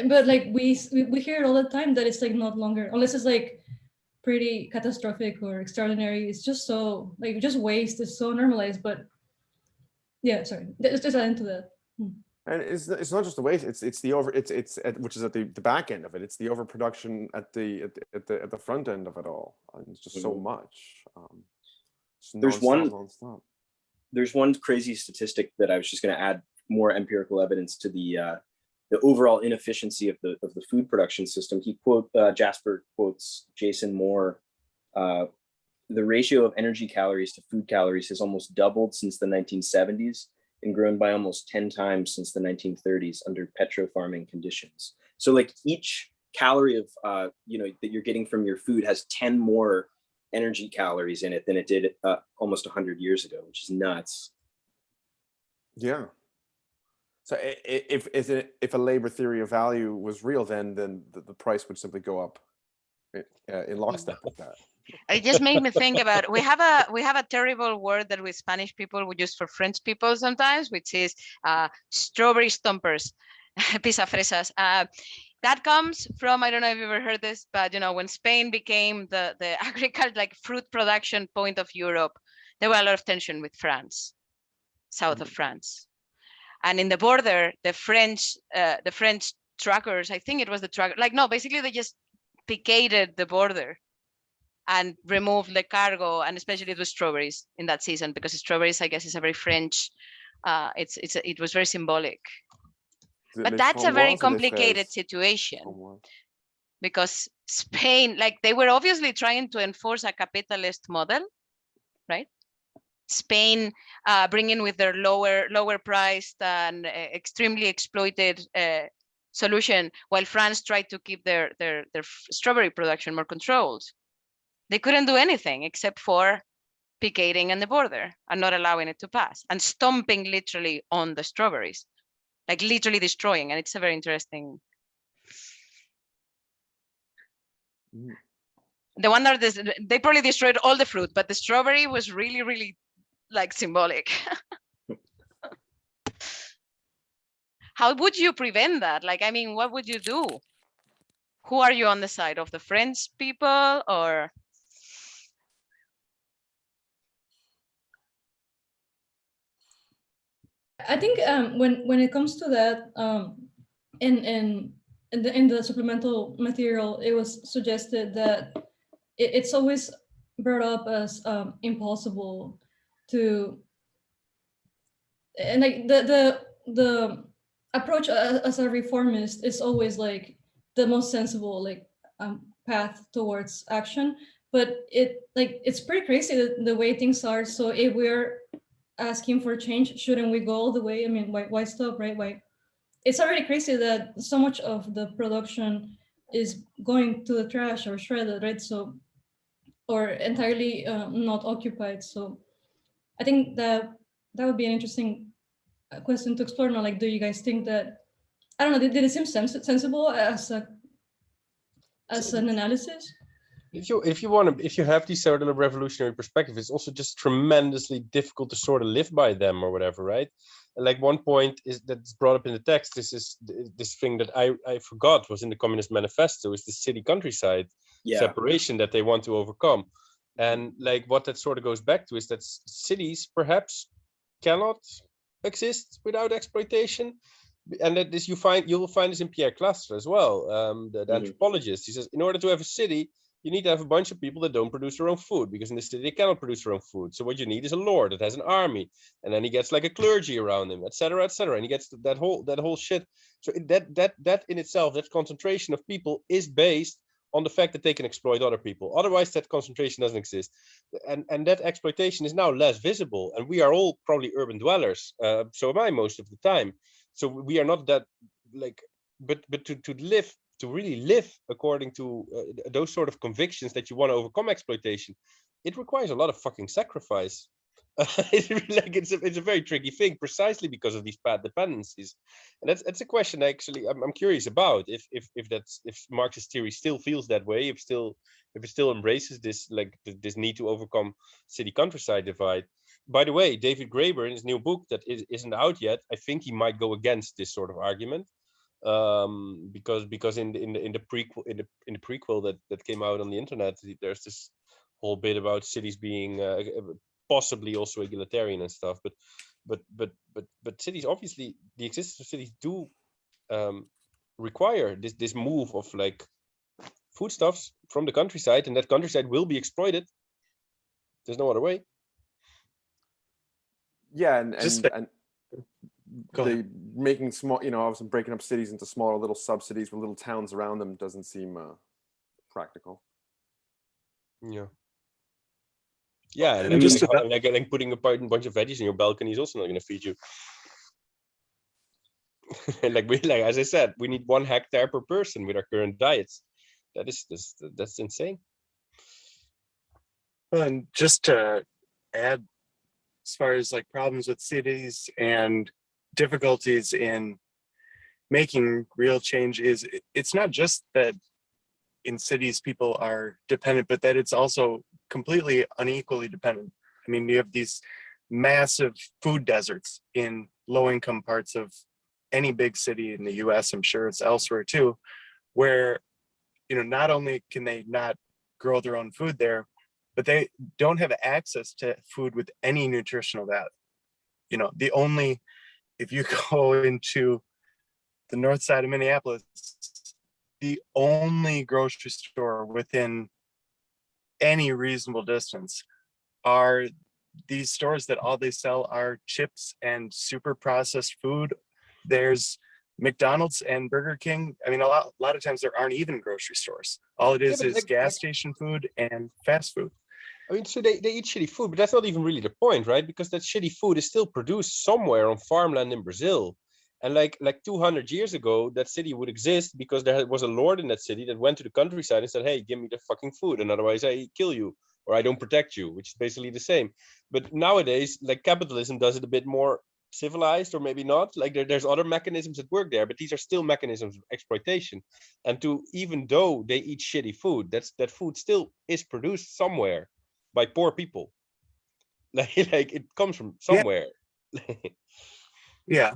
but like we hear it all the time that it's like not longer, unless it's like pretty catastrophic or extraordinary. It's just so like just waste is so normalized. But yeah, sorry, let's just add into that. And it's not just the waste. It's the which is at the back end of it. It's the overproduction at the front end of it all. And it's just so much. There's nonstop. There's one crazy statistic that I was just going to add more empirical evidence to the overall inefficiency of the food production system. Jasper quotes Jason Moore. The ratio of energy calories to food calories has almost doubled since the 1970s and grown by almost 10 times since the 1930s under petro-farming conditions. So like each calorie of that you're getting from your food has 10 more energy calories in it than it did almost 100 years ago, which is nuts. Yeah. So if a labor theory of value was real, then the price would simply go up in lockstep with that. It just made me think about, we have a terrible word that we Spanish people would use for French people sometimes, which is strawberry stompers, pisa fresas. That comes from, I don't know if you've ever heard this, but when Spain became the agriculture, like fruit production point of Europe, there was a lot of tension with France, south of France. And in the border, the French truckers, I think it was the trucker, basically they just picated the border and removed the cargo, and especially the strawberries in that season, because strawberries, I guess, is a very French. It was very symbolic. But that's a very complicated situation, because Spain, they were obviously trying to enforce a capitalist model, right? Spain bringing with their lower priced and extremely exploited solution, while France tried to keep their strawberry production more controlled. They couldn't do anything except for picketing on the border and not allowing it to pass and stomping literally on the strawberries. like literally destroying. And it's a very interesting. Mm. The one that they probably destroyed all the fruit, but the strawberry was really, really like symbolic. How would you prevent that? Like, I mean, what would you do? Who are you on the side of, the French people or? I think when it comes to that, in the supplemental material, it was suggested that it's always brought up as impossible to, and like the approach as a reformist is always like the most sensible like path towards action. But it's pretty crazy the way things are. So if we're asking for change, shouldn't we go all the way? I mean, why stop, right? Why? It's already crazy that so much of the production is going to the trash or shredded, right? So, or entirely not occupied. So I think that would be an interesting question to explore now. Like, do you guys think that, I don't know, did it seem sensible as an analysis? If you have these sort of revolutionary perspective, it's also just tremendously difficult to sort of live by them or whatever, right? And like one point is that's brought up in the text. This thing that I forgot was in the Communist Manifesto, is the city countryside separation that they want to overcome. And like what that sort of goes back to is that cities perhaps cannot exist without exploitation. And that this you will find this in Pierre Clastre as well, the anthropologist. He says in order to have a city, you need to have a bunch of people that don't produce their own food, because in the city they cannot produce their own food. So what you need is a lord that has an army, and then he gets like a clergy around him, etc., etc., and he gets that whole shit. So that in itself, that concentration of people is based on the fact that they can exploit other people. Otherwise, that concentration doesn't exist, and that exploitation is now less visible. And we are all probably urban dwellers. So am I most of the time. So we are not that like, but to really live according to those sort of convictions that you want to overcome exploitation, it requires a lot of fucking sacrifice. It's a very tricky thing, precisely because of these bad dependencies. And that's a question actually I'm curious about, if Marxist theory still feels that way, if it still embraces this this need to overcome city countryside divide. By the way, David Graeber, in his new book that isn't out yet, I think he might go against this sort of argument, because in the prequel that came out on the internet, there's this whole bit about cities being possibly also egalitarian and stuff. But cities, obviously, the existence of cities do require this move of like foodstuffs from the countryside, and that countryside will be exploited. There's no other way. Yeah, and Go they ahead. making small, obviously breaking up cities into smaller little sub-cities with little towns around them doesn't seem practical. Yeah, And just like putting a bunch of veggies in your balcony is also not going to feed you. like as I said, we need 1 hectare per person with our current diets. That's insane. And just to add, as far as like problems with cities and difficulties in making real change, it's not just that in cities people are dependent, but that it's also completely unequally dependent. I mean, you have these massive food deserts in low-income parts of any big city in the US, I'm sure it's elsewhere too, where not only can they not grow their own food there, but they don't have access to food with any nutritional value. If you go into the north side of Minneapolis, the only grocery store within any reasonable distance are these stores that all they sell are chips and super processed food. There's McDonald's and Burger King. I mean, a lot of times there aren't even grocery stores. All it is gas station food and fast food. I mean, so they eat shitty food, but that's not even really the point, right? Because that shitty food is still produced somewhere on farmland in Brazil. And like 200 years ago, that city would exist because there was a lord in that city that went to the countryside and said, hey, give me the fucking food, and otherwise I kill you or I don't protect you, which is basically the same. But nowadays, like capitalism does it a bit more civilized or maybe not. Like there's other mechanisms that work there, but these are still mechanisms of exploitation. And even though they eat shitty food, that food still is produced somewhere by poor people. Like it comes from Yeah. somewhere. Yeah.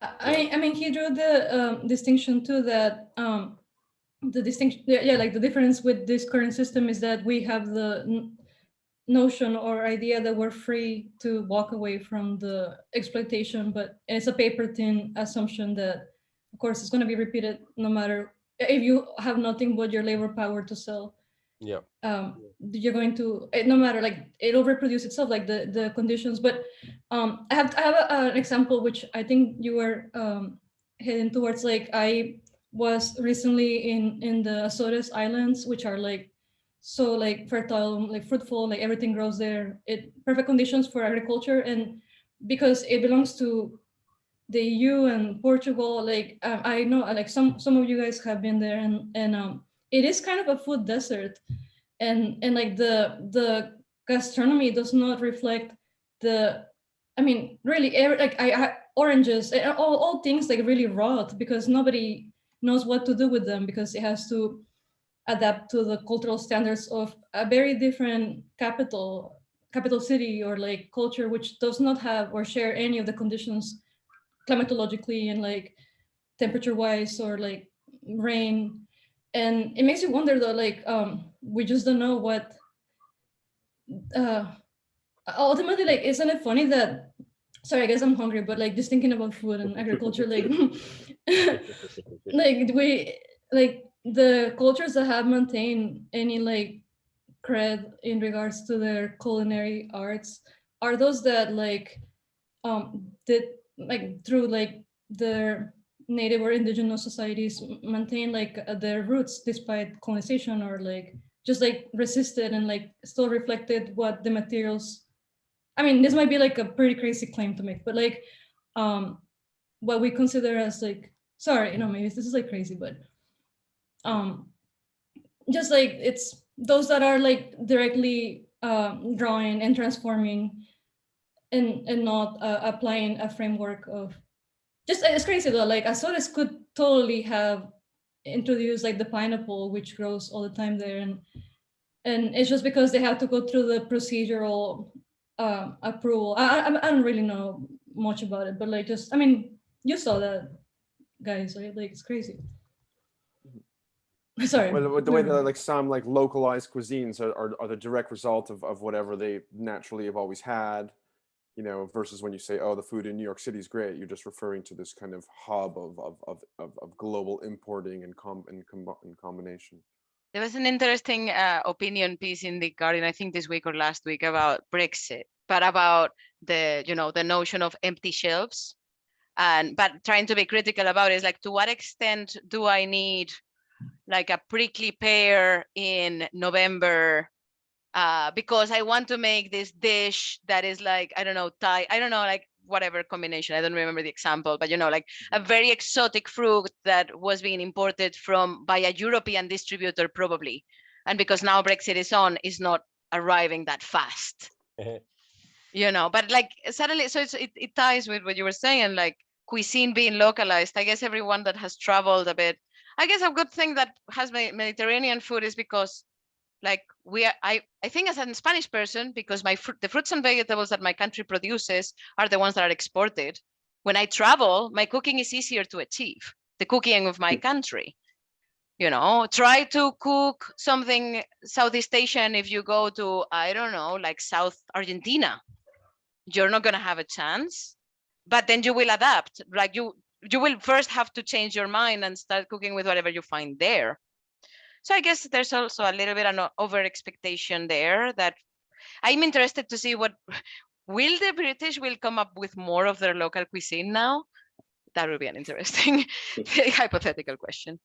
I mean, he drew the distinction too that the distinction, yeah, like the difference with this current system is that we have the notion or idea that we're free to walk away from the exploitation, but it's a paper thin assumption that, of course, it's going to be repeated no matter if you have nothing but your labor power to sell. Yeah. You're going to no matter, like it'll reproduce itself, like the conditions. But I have an example which I think you were heading towards. Like I was recently in the Azores Islands, which are like so like fertile, like fruitful, like everything grows there. It perfect conditions for agriculture, and because it belongs to the EU and Portugal, like I know like some of you guys have been there, and it is kind of a food desert, and like the gastronomy does not reflect the, I mean really like I oranges and all things like really rot because nobody knows what to do with them because it has to adapt to the cultural standards of a very different capital city or like culture which does not have or share any of the conditions climatologically and like temperature wise or like rain. And it makes you wonder though, like we just don't know what uh ultimately, like isn't it funny that, sorry I guess I'm hungry, but like just thinking about food and agriculture, like like we like the cultures that have maintained any like cred in regards to their culinary arts are those that like did like through like their native or indigenous societies maintain like their roots despite colonization, or like just like resisted and like still reflected what the materials, I mean this might be like a pretty crazy claim to make, but like um what we consider as like, sorry, you know, maybe this is like crazy, but um just like it's those that are like directly drawing and transforming and not applying a framework of just, it's crazy though, like Azores could totally have introduced like the pineapple which grows all the time there, and it's just because they have to go through the procedural approval. I don't really know much about it, but like just, I mean you saw that, guys, right? Like it's crazy. Sorry. Well, the way that like some like localized cuisines are the direct result of whatever they naturally have always had, you know, versus when you say, oh, the food in New York City is great, you're just referring to this kind of hub of global importing and combination. There was an interesting opinion piece in the Guardian, I think this week or last week, about Brexit, but about the, you know, the notion of empty shelves, and but trying to be critical about it is like, to what extent do I need like a prickly pear in November because I want to make this dish that is like, I don't know, Thai, I don't know, like whatever combination, I don't remember the example, but you know, like a very exotic fruit that was being imported from by a European distributor probably, and because now Brexit is on, is not arriving that fast. You know, but like suddenly, so it ties with what you were saying, like cuisine being localized. I guess everyone that has traveled a bit, I guess a good thing that has Mediterranean food is because like we are, I think as a Spanish person, because the fruits and vegetables that my country produces are the ones that are exported. When I travel, my cooking is easier to achieve, the cooking of my country. You know, try to cook something Southeast Asian if you go to, I don't know, like South Argentina, you're not going to have a chance, but then you will adapt. Like you will first have to change your mind and start cooking with whatever you find there. So I guess there's also a little bit of an over expectation there, that I'm interested to see what will the British will come up with more of their local cuisine now. That would be an interesting hypothetical question.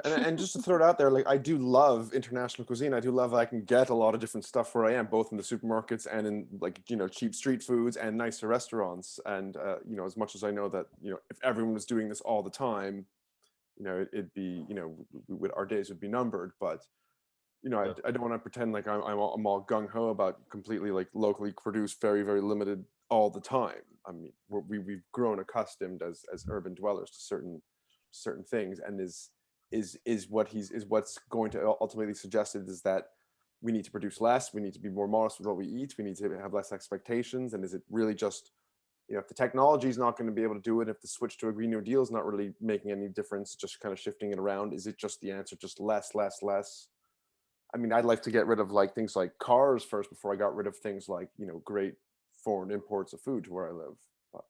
And just to throw it out there, like I do love international cuisine. I do love I can get a lot of different stuff where I am, both in the supermarkets and in like, you know, cheap street foods and nicer restaurants. And you know, as much as I know that, you know, if everyone was doing this all the time, you know, it'd be, you know, our days would be numbered. But you know, I don't want to pretend like I'm all gung ho about completely like locally produced, very, very limited all the time. I mean, we've grown accustomed as urban dwellers to certain things, and what's going to ultimately suggested is that we need to produce less, we need to be more modest with what we eat, we need to have less expectations. And is it really just, you know, if the technology is not going to be able to do it, if the switch to a Green New Deal is not really making any difference, just kind of shifting it around, is it just the answer, just less? I mean, I'd like to get rid of like things like cars first before I got rid of things like, you know, great foreign imports of food to where I live. But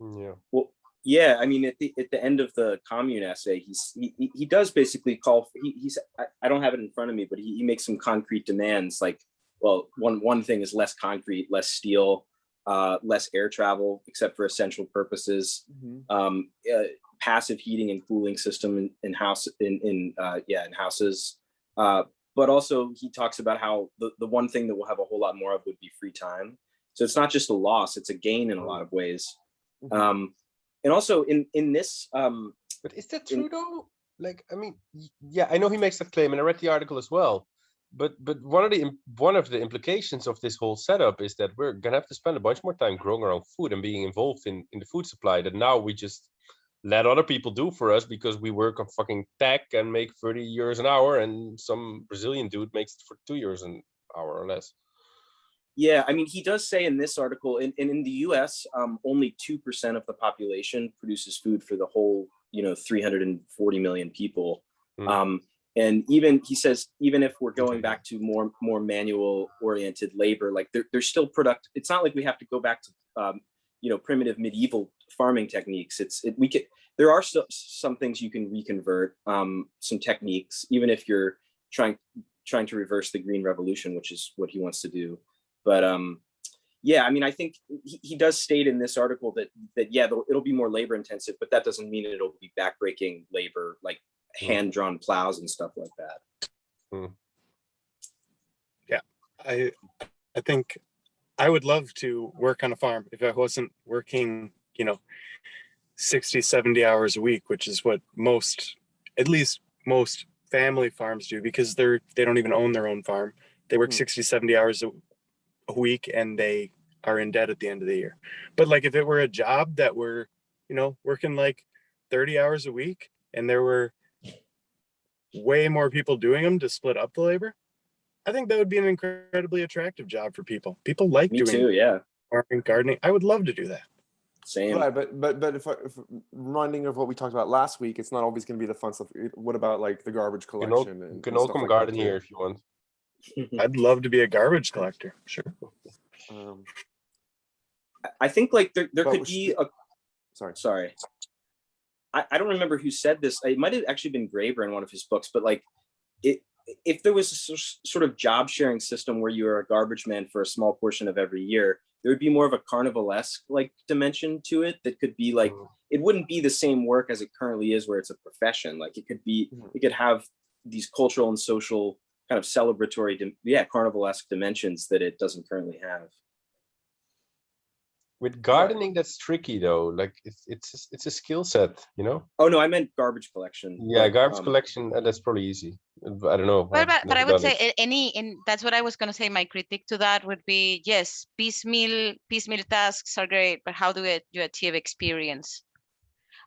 Yeah. Well, yeah, I mean, at the end of the commune essay, he does basically call. He's I don't have it in front of me, but he makes some concrete demands. Like, well, one thing is less concrete, less steel, less air travel, except for essential purposes. Passive heating and cooling system in houses. But also he talks about how the one thing that we'll have a whole lot more of would be free time. So it's not just a loss; it's a gain in a lot of ways. And also in this, But is that true though? Like, I mean, yeah, I know he makes that claim, and I read the article as well. But one of the implications of this whole setup is that we're gonna have to spend a bunch more time growing our own food and being involved in the food supply that now we just let other people do for us because we work on fucking tech and make 30 euros an hour, and some Brazilian dude makes it for 2 euros an hour or less. yeah, I mean, he does say in this article, in the U.S., only 2% of the population produces food for the whole, 340 million people. And even he says, even if we're going back to more manual oriented labor, like there's still product. It's not like we have to go back to primitive medieval farming techniques. There are still some things you can reconvert, some techniques, even if you're trying to reverse the green revolution, which is what he wants to do. But yeah, I mean, I think he does state in this article that yeah, it'll be more labor intensive, but that doesn't mean it'll be backbreaking labor, like hand drawn plows and stuff like that. Yeah, I think I would love to work on a farm if I wasn't working, 60, 70 hours a week, which is what at least most family farms do, because they don't even own their own farm. They work 60, 70 hours a week and they are in debt at the end of the year. But like if it were a job that were, working like 30 hours a week and there were way more people doing them to split up the labor, I think that would be an incredibly attractive job for people. People like Me too, yeah. farming, gardening. I would love to do that. Same. Right, but if reminding of what we talked about last week, it's not always going to be the fun stuff. What about like the garbage collection? You can all come garden here if you want. I'd love to be a garbage collector. Sure. I think like there could be a. Sorry. I don't remember who said this. It might have actually been Graeber in one of his books, but like if there was a sort of job sharing system where you were a garbage man for a small portion of every year, there would be more of a carnivalesque like dimension to it that could be like, it wouldn't be the same work as it currently is where it's a profession. Like it could have these cultural and social kind of celebratory, carnivalesque dimensions that it doesn't currently have. With gardening, that's tricky though. Like it's a skill set, Oh no, I meant garbage collection. Yeah, garbage collection. That's probably easy. I don't know. But I would say that's what I was going to say. My critique to that would be, yes, piecemeal tasks are great, but how do you achieve experience?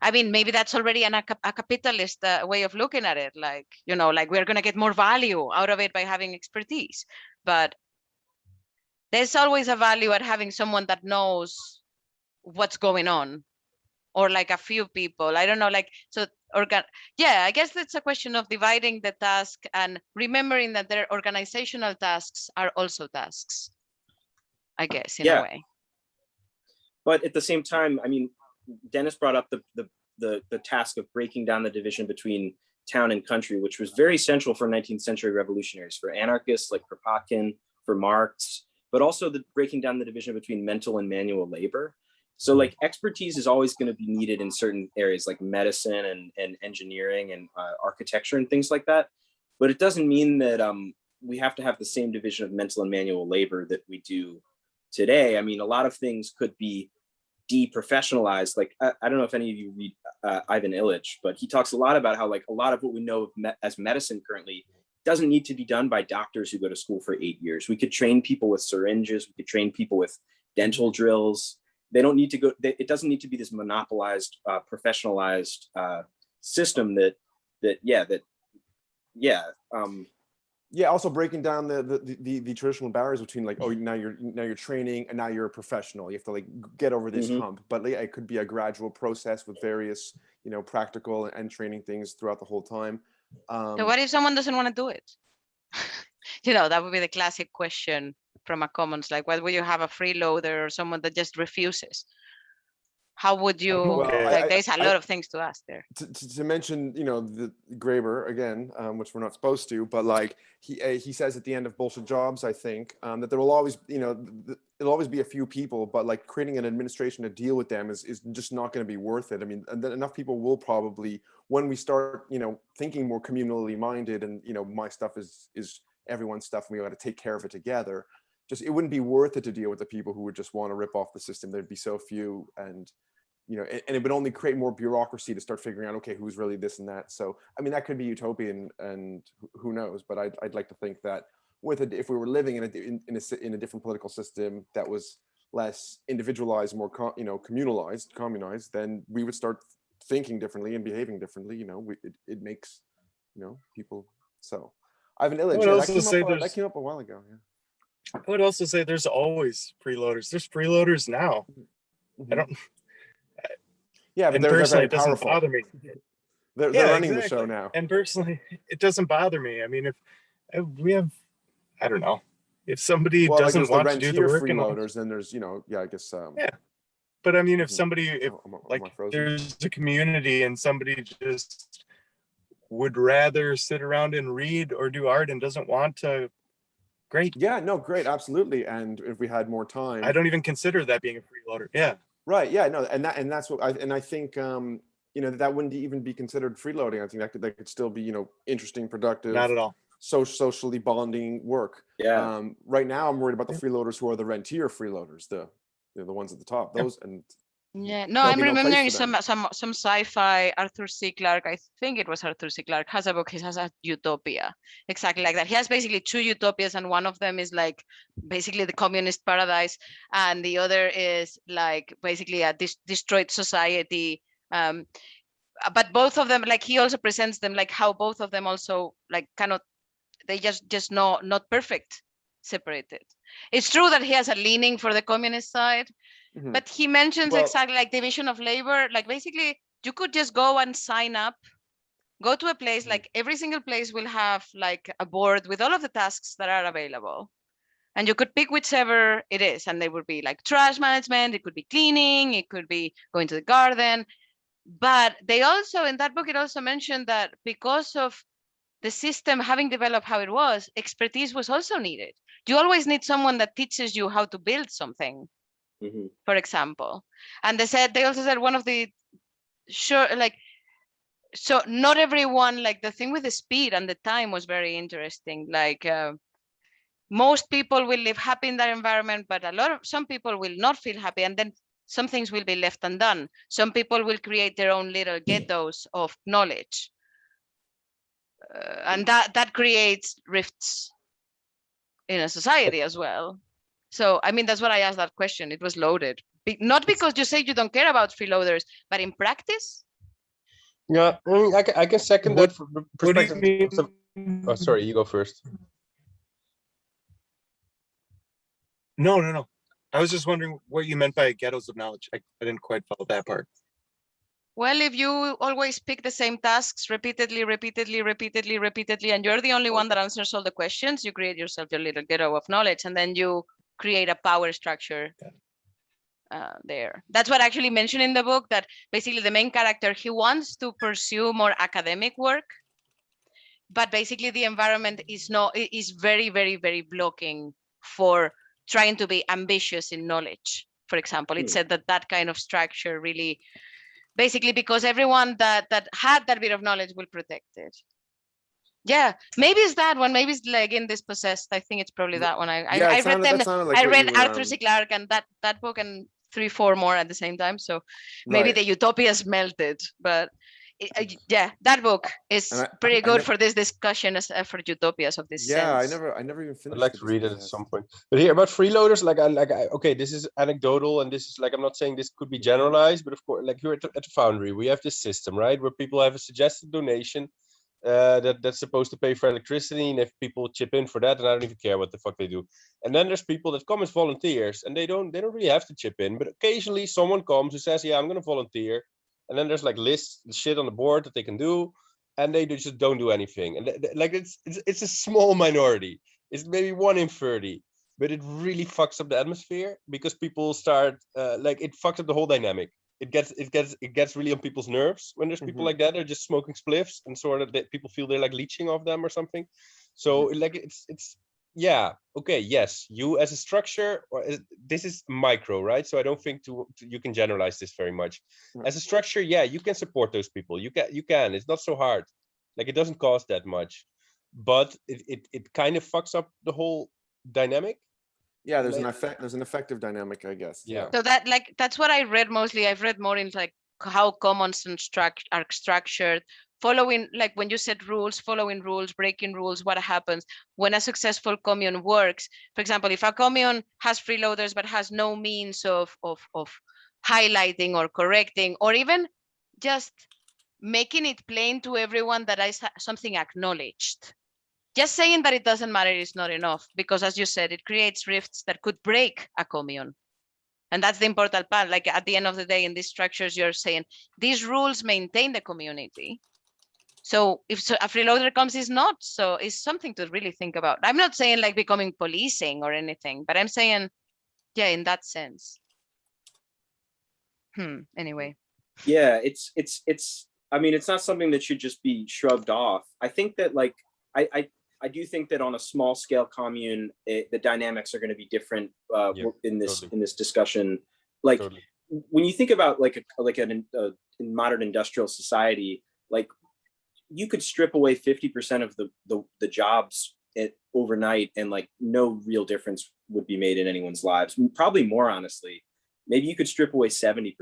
I mean, maybe that's already a capitalist way of looking at it. Like, like we're going to get more value out of it by having expertise, but there's always a value at having someone that knows what's going on, or like a few people. I don't know, like, so I guess that's a question of dividing the task and remembering that their organizational tasks are also tasks, I guess, in a way. But at the same time, I mean, Dennis brought up the task of breaking down the division between town and country, which was very central for 19th century revolutionaries, for anarchists like Kropotkin, for Marx, but also the breaking down the division between mental and manual labor. So like expertise is always going to be needed in certain areas like medicine and engineering and architecture and things like that. But it doesn't mean that we have to have the same division of mental and manual labor that we do today. I mean, a lot of things could be deprofessionalized. Like, I don't know if any of you read Ivan Illich, but he talks a lot about how like a lot of what we know as medicine currently doesn't need to be done by doctors who go to school for 8 years. We could train people with syringes. We could train people with dental drills. They don't need to go. It doesn't need to be this monopolized, professionalized system Yeah, also breaking down the traditional barriers between like, oh, now you're training and now you're a professional. You have to like get over this hump. But yeah, it could be a gradual process with various, practical and training things throughout the whole time. So what if someone doesn't want to do it? That would be the classic question from a commons, like, what would you have, a freeloader or someone that just refuses? How would you, Well, there's a lot of things to ask there. To mention, the Graeber again, which we're not supposed to, but like he says at the end of Bullshit Jobs, I think, that there will always, it'll always be a few people, but like creating an administration to deal with them is just not going to be worth it. I mean, and then enough people will probably, when we start, thinking more communally minded, and my stuff is everyone's stuff, and we got to take care of it together. Just, it wouldn't be worth it to deal with the people who would just want to rip off the system. There'd be so few, and and it would only create more bureaucracy to start figuring out, okay, who's really this and that. So, I mean, that could be utopian, and who knows? But I'd like to think that if we were living in a different political system that was less individualized, more communalized, then we would start thinking differently and behaving differently. It makes people. So, I have an image that came up a while ago. Yeah. I would also say there's always freeloaders. There's freeloaders now. I don't. Yeah, but and they're personally, very it doesn't powerful. bother me. They're running the show now. And personally, it doesn't bother me. I mean, if we have, I don't know, if somebody doesn't want to do the work, freeloaders, then there's, I guess. Yeah. But I mean, if there's a community and somebody just would rather sit around and read or do art and doesn't want to, great. Yeah, no, great, absolutely. And if we had more time, I don't even consider that being a freeloader. Yeah. Right. Yeah. No. And that's what I think. That wouldn't even be considered freeloading. I think that could still be interesting, productive. Not at all. Socially bonding work. Yeah. Right now, I'm worried about the freeloaders who are the rentier freeloaders, the ones at the top. Those and. Yeah, no, I'm remembering some sci-fi. Arthur C. Clarke, I think it was Arthur C. Clarke, has a book. He has a utopia, exactly like that. He has basically two utopias, and one of them is like basically the communist paradise, and the other is like basically a destroyed society. But both of them, like, he also presents them like how both of them also like cannot, they just not perfect, separated. It's true that he has a leaning for the communist side. But he mentions exactly like division of labor. Like basically, you could just go and sign up, go to a place, like every single place will have like a board with all of the tasks that are available. And you could pick whichever it is. And they would be like trash management, it could be cleaning, it could be going to the garden. But they also, in that book, it also mentioned that because of the system having developed how it was, expertise was also needed. You always need someone that teaches you how to build something. For example, and they also said one of the so not everyone, like the thing with the speed and the time was very interesting. Like most people will live happy in that environment, but some people will not feel happy, and then some things will be left undone. Some people will create their own little ghettos of knowledge, and that creates rifts in a society as well. So, I mean, that's what I asked that question. It was loaded. Not because you say you don't care about freeloaders, but in practice? Yeah, I mean, I can second that from the What do you perspective. mean? Oh, sorry, you go first. No. I was just wondering what you meant by ghettos of knowledge. I didn't quite follow that part. Well, if you always pick the same tasks repeatedly, and you're the only one that answers all the questions, you create yourself your little ghetto of knowledge, and then you create a power structure there. That's what I actually mentioned in the book, that basically the main character, he wants to pursue more academic work, but basically the environment is very, very, very blocking for trying to be ambitious in knowledge. For example, it said that kind of structure really, basically because everyone that had that bit of knowledge will protect it. Yeah, maybe it's that one. Maybe it's like in Dispossessed. I think it's probably that one. I read them. I read Arthur C. Clarke and that book and 3-4 more at the same time. So maybe the utopias melted. But yeah, that book is And pretty I good nev- for this discussion as for utopias of this yeah, sense. I never even I'd finished like the to read it at test. some point. But here about freeloaders, okay, this is anecdotal, and this is like, I'm not saying this could be generalized, but of course, like here at the Foundry, we have this system, right, where people have a suggested donation that's supposed to pay for electricity, and if people chip in for that, then I don't even care what the fuck they do. And then there's people that come as volunteers, and they don't really have to chip in, but occasionally someone comes who says, yeah, I'm going to volunteer, and then there's like lists shit on the board that they can do, and they just don't do anything. And like it's a small minority. It's maybe 1 in 30, but it really fucks up the atmosphere because people start like, it fucks up the whole dynamic. It gets really on people's nerves when there's people like that. They're just smoking spliffs, and sort of that people feel they're like leeching off them or something. So like it's yeah, okay, yes, you as a structure, this is micro, right? So I don't think you can generalize this very much. As a structure, yeah, you can support those people. You can. It's not so hard. Like, it doesn't cost that much, but it kind of fucks up the whole dynamic. Yeah, there's Like- an effective dynamic, I guess. Yeah. So that's what I read mostly. I've read more in like how commons and are structured, following, like when you set rules, following rules, breaking rules, what happens when a successful commune works. For example, if a commune has freeloaders but has no means of highlighting or correcting, or even just making it plain to everyone that is something acknowledged. Just saying that it doesn't matter is not enough, because as you said, it creates rifts that could break a commune. And that's the important part. Like, at the end of the day, in these structures, you're saying these rules maintain the community. So if a freeloader comes, is not, so it's something to really think about. I'm not saying like becoming policing or anything, but I'm saying, yeah, in that sense. Anyway. Yeah, it's I mean, it's not something that should just be shrugged off. I think that, like, I do think that on a small scale commune, the dynamics are going to be different in this discussion. Like, when you think about in modern industrial society, like, you could strip away 50% of the jobs overnight, and like no real difference would be made in anyone's lives. Probably more, honestly. Maybe you could strip away 70%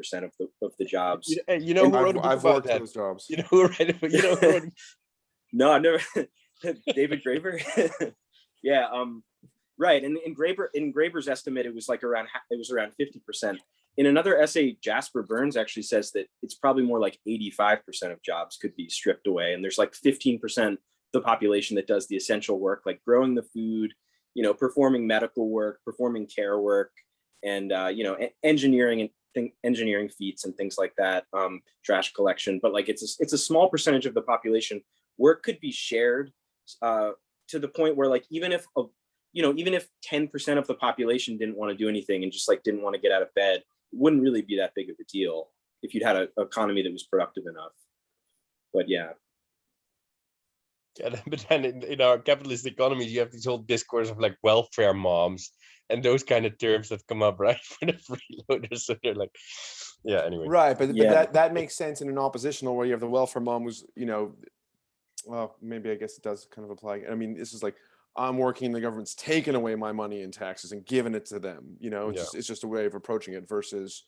of the jobs. You know who wrote a book about that? Those jobs. You know who wrote No, I've never. David Graeber. Yeah, right. And in Graeber's estimate, it was around 50%. In another essay, Jasper Bernes actually says that it's probably more like 85% of jobs could be stripped away, and there's like 15% of the population that does the essential work, like growing the food, performing medical work, performing care work, and engineering feats and things like that, trash collection. But like, it's a small percentage of the population where it could be shared to the point where, like, even if 10% of the population didn't want to do anything and just like didn't want to get out of bed, it wouldn't really be that big of a deal if you'd had an economy that was productive enough. But yeah. Yeah, but then in our capitalist economies, you have this whole discourse of like welfare moms and those kind of terms that come up, right, for the freeloaders. So they're like, yeah, anyway. Right, but that makes sense in an oppositional where you have the welfare mom who's, well, maybe I guess it does kind of apply. I mean, this is like, I'm working, the government's taking away my money in taxes and giving it to them. It's just a way of approaching it versus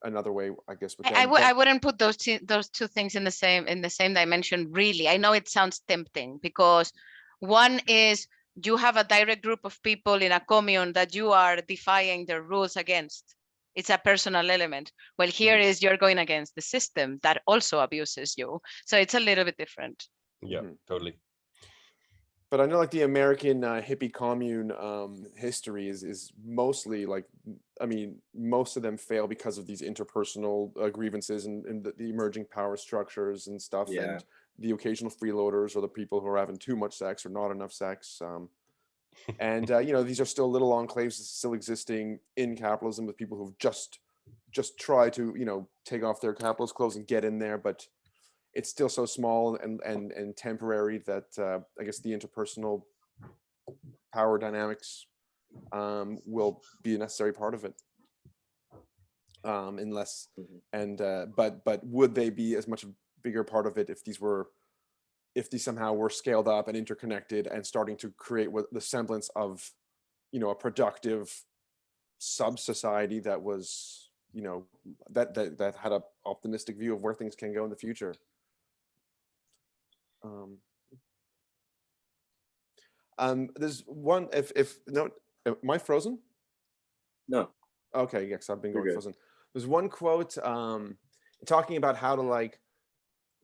another way, I guess. With I wouldn't put those two things in the same dimension, really. I know it sounds tempting, because one is you have a direct group of people in a commune that you are defying their rules against. It's a personal element. Well, here is you're going against the system that also abuses you. So it's a little bit different. Yeah, totally. But I know, like, the American hippie commune history is mostly like, I mean, most of them fail because of these interpersonal grievances and the emerging power structures and stuff, and the occasional freeloaders or the people who are having too much sex or not enough sex. And these are still little enclaves still existing in capitalism with people who've just tried to take off their capitalist clothes and get in there, but it's still so small and temporary that I guess the interpersonal power dynamics will be a necessary part of it. Unless but would they be as much a bigger part of it if these somehow were scaled up and interconnected and starting to create the semblance of a productive sub society that was that had a optimistic view of where things can go in the future. There's one, if no, am I frozen? No. Okay, yes, I've been You're going good. frozen. There's one quote talking about how to, like,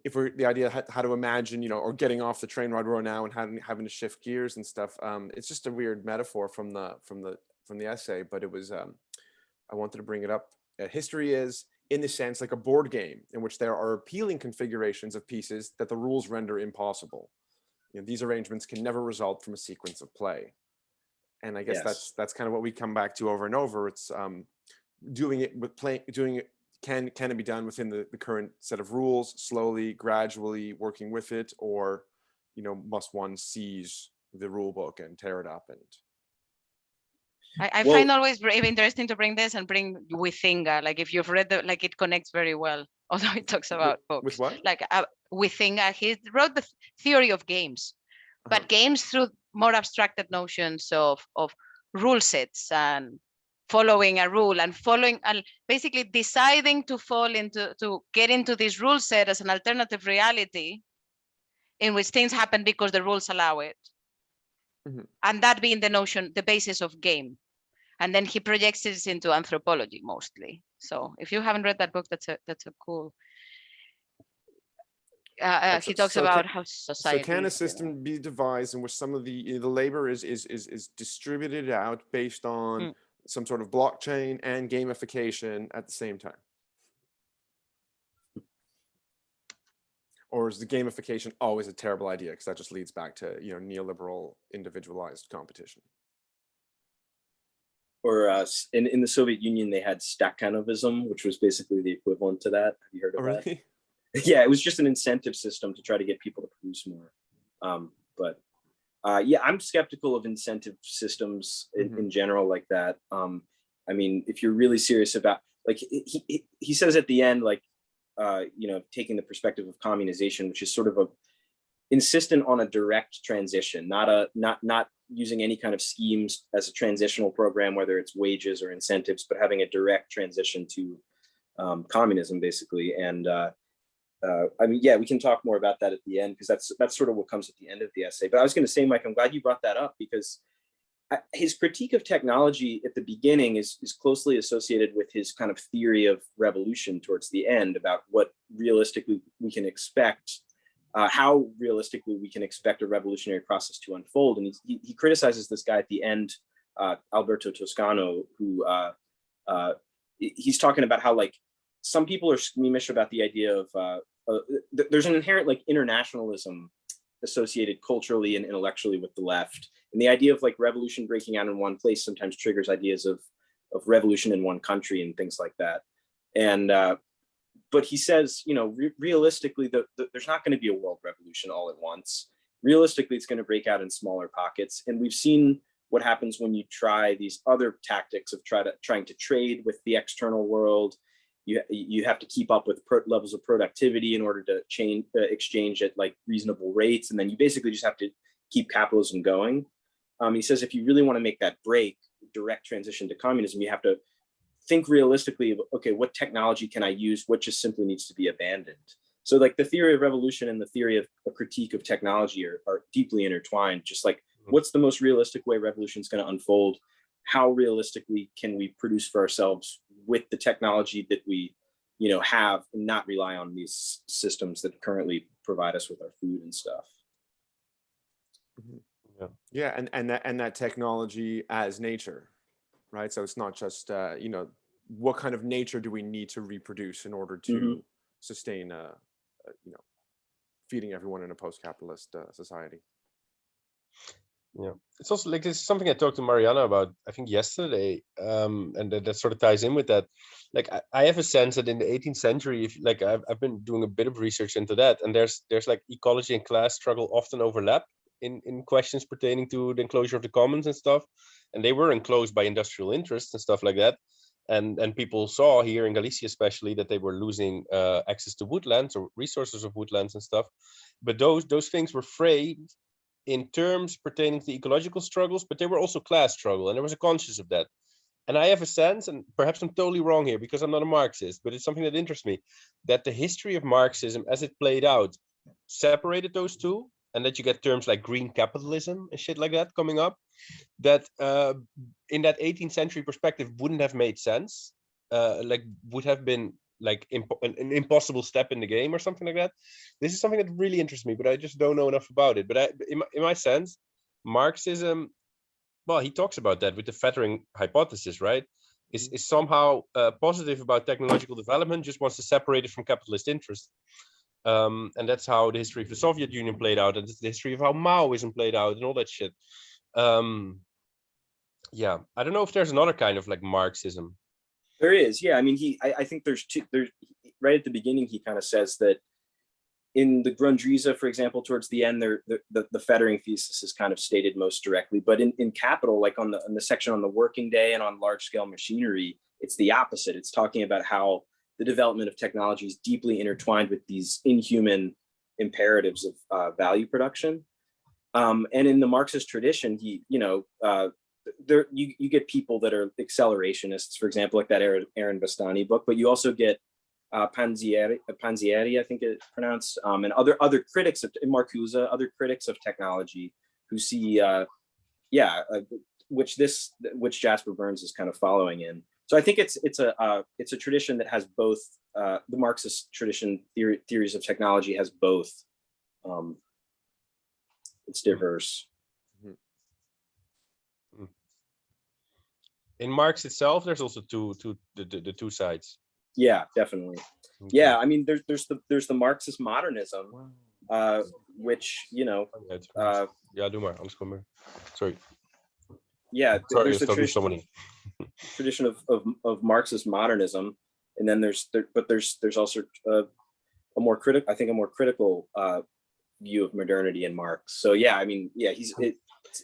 if we're the idea how to imagine, or getting off the train right we're now and having to shift gears and stuff. It's just a weird metaphor from the essay, but it was I wanted to bring it up. History is, in this sense, like a board game in which there are appealing configurations of pieces that the rules render impossible. These arrangements can never result from a sequence of play. And I guess Yes. that's kind of what we come back to over and over. It's doing it can it be done within the current set of rules, slowly, gradually working with it, or must one seize the rule book and tear it up? And I Well- find always very interesting to bring this and bring Withinga. Like if you've read like it connects very well, although it talks about books. with what? Like Withinga, he wrote the theory of games, but games through more abstracted notions of rule sets and following a rule and basically deciding to get into this rule set as an alternative reality in which things happen because the rules allow it. And that being the basis of game. And then he projects this into anthropology mostly. So if you haven't read that book, that's a cool. He talks about how society. So can a system be devised in which some of the labor is distributed out based on some sort of blockchain and gamification at the same time? Or is the gamification always a terrible idea because that just leads back to neoliberal individualized competition? Or in the Soviet Union, they had Stakhanovism, which was basically the equivalent to that. Have you heard of that? Really? Yeah, it was just an incentive system to try to get people to produce more. Yeah, I'm skeptical of incentive systems in general like that. I mean, if you're really serious about, like, he says at the end, like, taking the perspective of communization, which is sort of insistent on a direct transition, not using any kind of schemes as a transitional program, whether it's wages or incentives, but having a direct transition to communism, basically. And I mean, yeah, we can talk more about that at the end, because that's sort of what comes at the end of the essay. But I was going to say, Mike, I'm glad you brought that up, because his critique of technology at the beginning is closely associated with his kind of theory of revolution towards the end, about what realistically we can expect, how realistically we can expect a revolutionary process to unfold. And he criticizes this guy at the end, Alberto Toscano, who he's talking about how, like, some people are squeamish about the idea of there's an inherent, like, internationalism associated culturally and intellectually with the left, and the idea of, like, revolution breaking out in one place sometimes triggers ideas of revolution in one country and things like that. And but he says, realistically, there's not going to be a world revolution all at once. Realistically, it's going to break out in smaller pockets, and we've seen what happens when you try these other tactics of trying to trade with the external world. You have to keep up with levels of productivity in order to exchange at, like, reasonable rates, and then you basically just have to keep capitalism going. He says if you really want to make that direct transition to communism, you have to think realistically of, okay, what technology can I use? What just simply needs to be abandoned? So, like, the theory of revolution and the theory of a critique of technology are deeply intertwined. Just like, what's the most realistic way revolution is going to unfold? How realistically can we produce for ourselves with the technology that we, have, and not rely on these systems that currently provide us with our food and stuff? Yeah, and that technology as nature, right? So it's not just what kind of nature do we need to reproduce in order to sustain feeding everyone in a post-capitalist society. Yeah, it's also like, this is something I talked to Mariana about, I think, yesterday, and that sort of ties in with that. Like, I have a sense that in the 18th century, if, like, I've been doing a bit of research into that, and there's like ecology and class struggle often overlap in questions pertaining to the enclosure of the commons and stuff, and they were enclosed by industrial interests and stuff like that. And people saw here in Galicia especially that they were losing access to woodlands or resources of woodlands and stuff. But those things were framed in terms pertaining to ecological struggles, but they were also class struggle, and there was a conscience of that. And I have a sense, and perhaps I'm totally wrong here because I'm not a Marxist, but it's something that interests me, that the history of Marxism as it played out separated those two, and that you get terms like green capitalism and shit like that coming up, that in that 18th century perspective wouldn't have made sense, like would have been like an impossible step in the game or something like that. This is something that really interests me, but I just don't know enough about it. But in my sense, Marxism, well, he talks about that with the fettering hypothesis, right? Is somehow positive about technological development, just wants to separate it from capitalist interest. And that's how the history of the Soviet Union played out, and it's the history of how Maoism played out and all that shit. Yeah, I don't know if there's another kind of like Marxism. There is, yeah. I mean, I think there's right at the beginning, he kind of says that in the Grundrisse, for example, towards the end, the fettering thesis is kind of stated most directly. But in Capital, like on the section on the working day and on large scale machinery, it's the opposite. It's talking about how the development of technology is deeply intertwined with these inhuman imperatives of value production. And in the Marxist tradition, there you get people that are accelerationists, for example, like that Aaron Bastani book, but you also get Panzieri, I think it's pronounced, and other critics of Marcuse, other critics of technology who see, which Jasper Bernes is kind of following in. So I think it's a tradition that has both. The Marxist tradition theories of technology has both. It's diverse. In Marx itself, there's also the two sides. Yeah, definitely. Okay. Yeah, I mean, there's the Marxist modernism, which ja, doe maar, anders kom maar. Sorry. Yeah, Sorry, there's the tradition of Marxist modernism, and then there's also a more critical view of modernity in Marx. So yeah, I mean, yeah,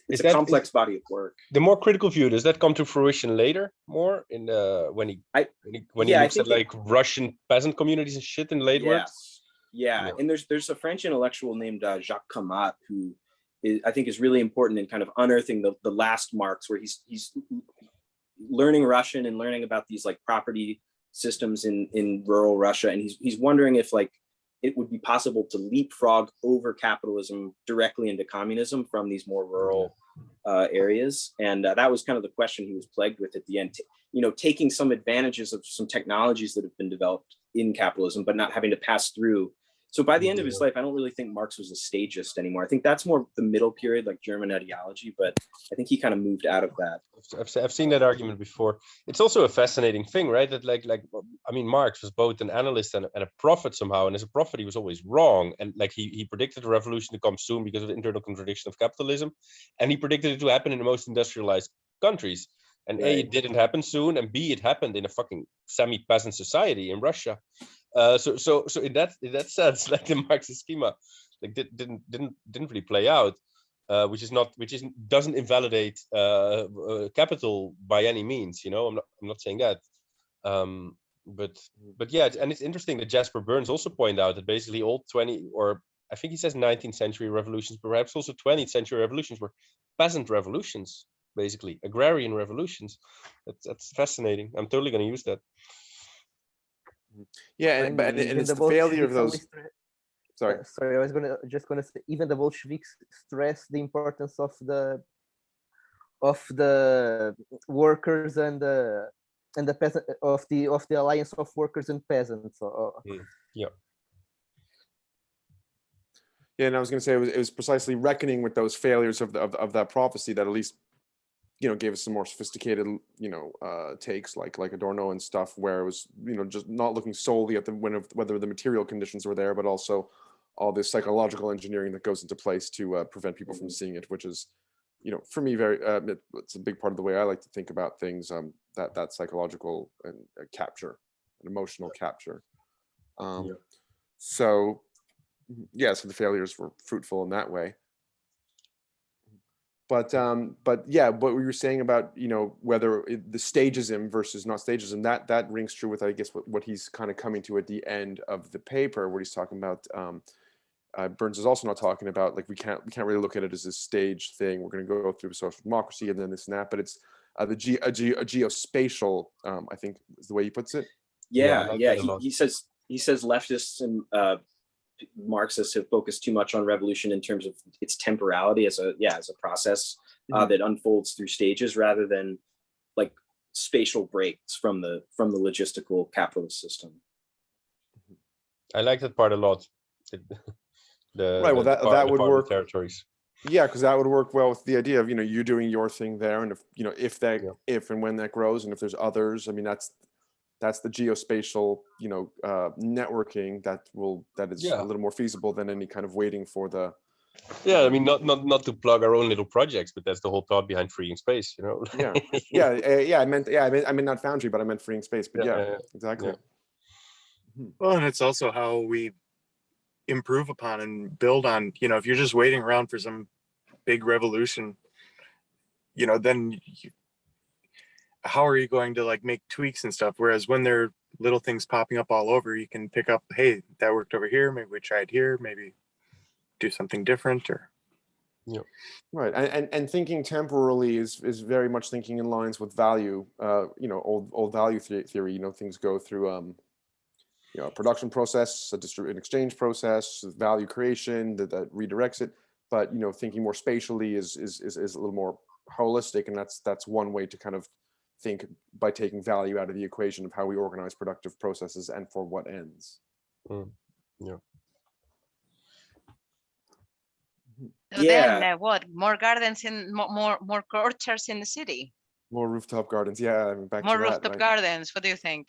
it's a complex body of work. The more critical view, does that come to fruition later, more in when he looks at like Russian peasant communities and shit in late work? Yeah, and there's a French intellectual named Jacques Camat who I think is really important in kind of unearthing the last Marx, where he's learning Russian and learning about these like property systems in rural Russia, and he's wondering if like it would be possible to leapfrog over capitalism directly into communism from these more rural areas. And that was kind of the question he was plagued with at the end, taking some advantages of some technologies that have been developed in capitalism, but not having to pass through. So by the end of his life, I don't really think Marx was a stagist anymore. I think that's more the middle period, like German ideology, but I think he kind of moved out of that. I've seen that argument before. It's also a fascinating thing, right? That I mean, Marx was both an analyst and a prophet somehow. And as a prophet, he was always wrong. And like he predicted the revolution to come soon because of the internal contradiction of capitalism. And he predicted it to happen in the most industrialized countries. And A, it didn't happen soon. And B, it happened in a fucking semi-peasant society in Russia. So in that sense, like the Marxist schema, like didn't really play out, which doesn't invalidate capital by any means. I'm not saying that, but yeah, and it's interesting that Jasper Bernes also pointed out that basically all 20, or I think he says 19th century revolutions, perhaps also 20th century revolutions were peasant revolutions, basically agrarian revolutions. That's fascinating. I'm totally going to use that. Yeah, and it's the failure of those. Sorry, I was gonna say, even the Bolsheviks stress the importance of the workers and the peasant of the alliance of workers and peasants. Yeah, and I was going to say it was precisely reckoning with those failures of that prophecy that at least gave us some more sophisticated takes like Adorno and stuff, where it was just not looking solely at whether the material conditions were there, but also all this psychological engineering that goes into place to prevent people from seeing it, which is for me very it's a big part of the way I like to think about things, that psychological and capture and emotional capture. So the failures were fruitful in that way. But yeah, what we were saying about whether the stagism versus not stagism, that rings true with, I guess, what he's kind of coming to at the end of the paper, where he's talking about Bernes is also not talking about like we can't really look at it as a stage thing. We're going to go through social democracy and then this and that, but it's a geospatial, I think is the way he puts it. Yeah, I like yeah. that a lot. He says leftists and Marxists have focused too much on revolution in terms of its temporality as a process that unfolds through stages rather than like spatial breaks from the logistical capitalist system. I like that part a lot. Right, well, that would work. Territories. Yeah, because that would work well with the idea of, you know, you doing your thing there, and if and when that grows, and if there's others, I mean, that's the geospatial, you know, networking that is a little more feasible than any kind of waiting for the. Yeah, I mean, not to plug our own little projects, but that's the whole thought behind freeing space, you know. I meant not Foundry, but I meant freeing space. But exactly. Yeah. Well, and it's also how we improve upon and build on, you know, if you're just waiting around for some big revolution, you know, then how are you going to like make tweaks and stuff? Whereas when there are little things popping up all over, you can pick up, hey, that worked over here, maybe we try it here, maybe do something different. Or right, and thinking temporally is very much thinking in lines with value, you know, old value theory. You know, things go through you know, a production process, an exchange process, value creation that redirects it. But, you know, thinking more spatially is a little more holistic, and that's one way to kind of think by taking value out of the equation of how we organize productive processes and for what ends. So Yeah. then what? More gardens in more orchards in the city. More rooftop gardens, yeah. I mean, back More to that, rooftop right? gardens. What do you think?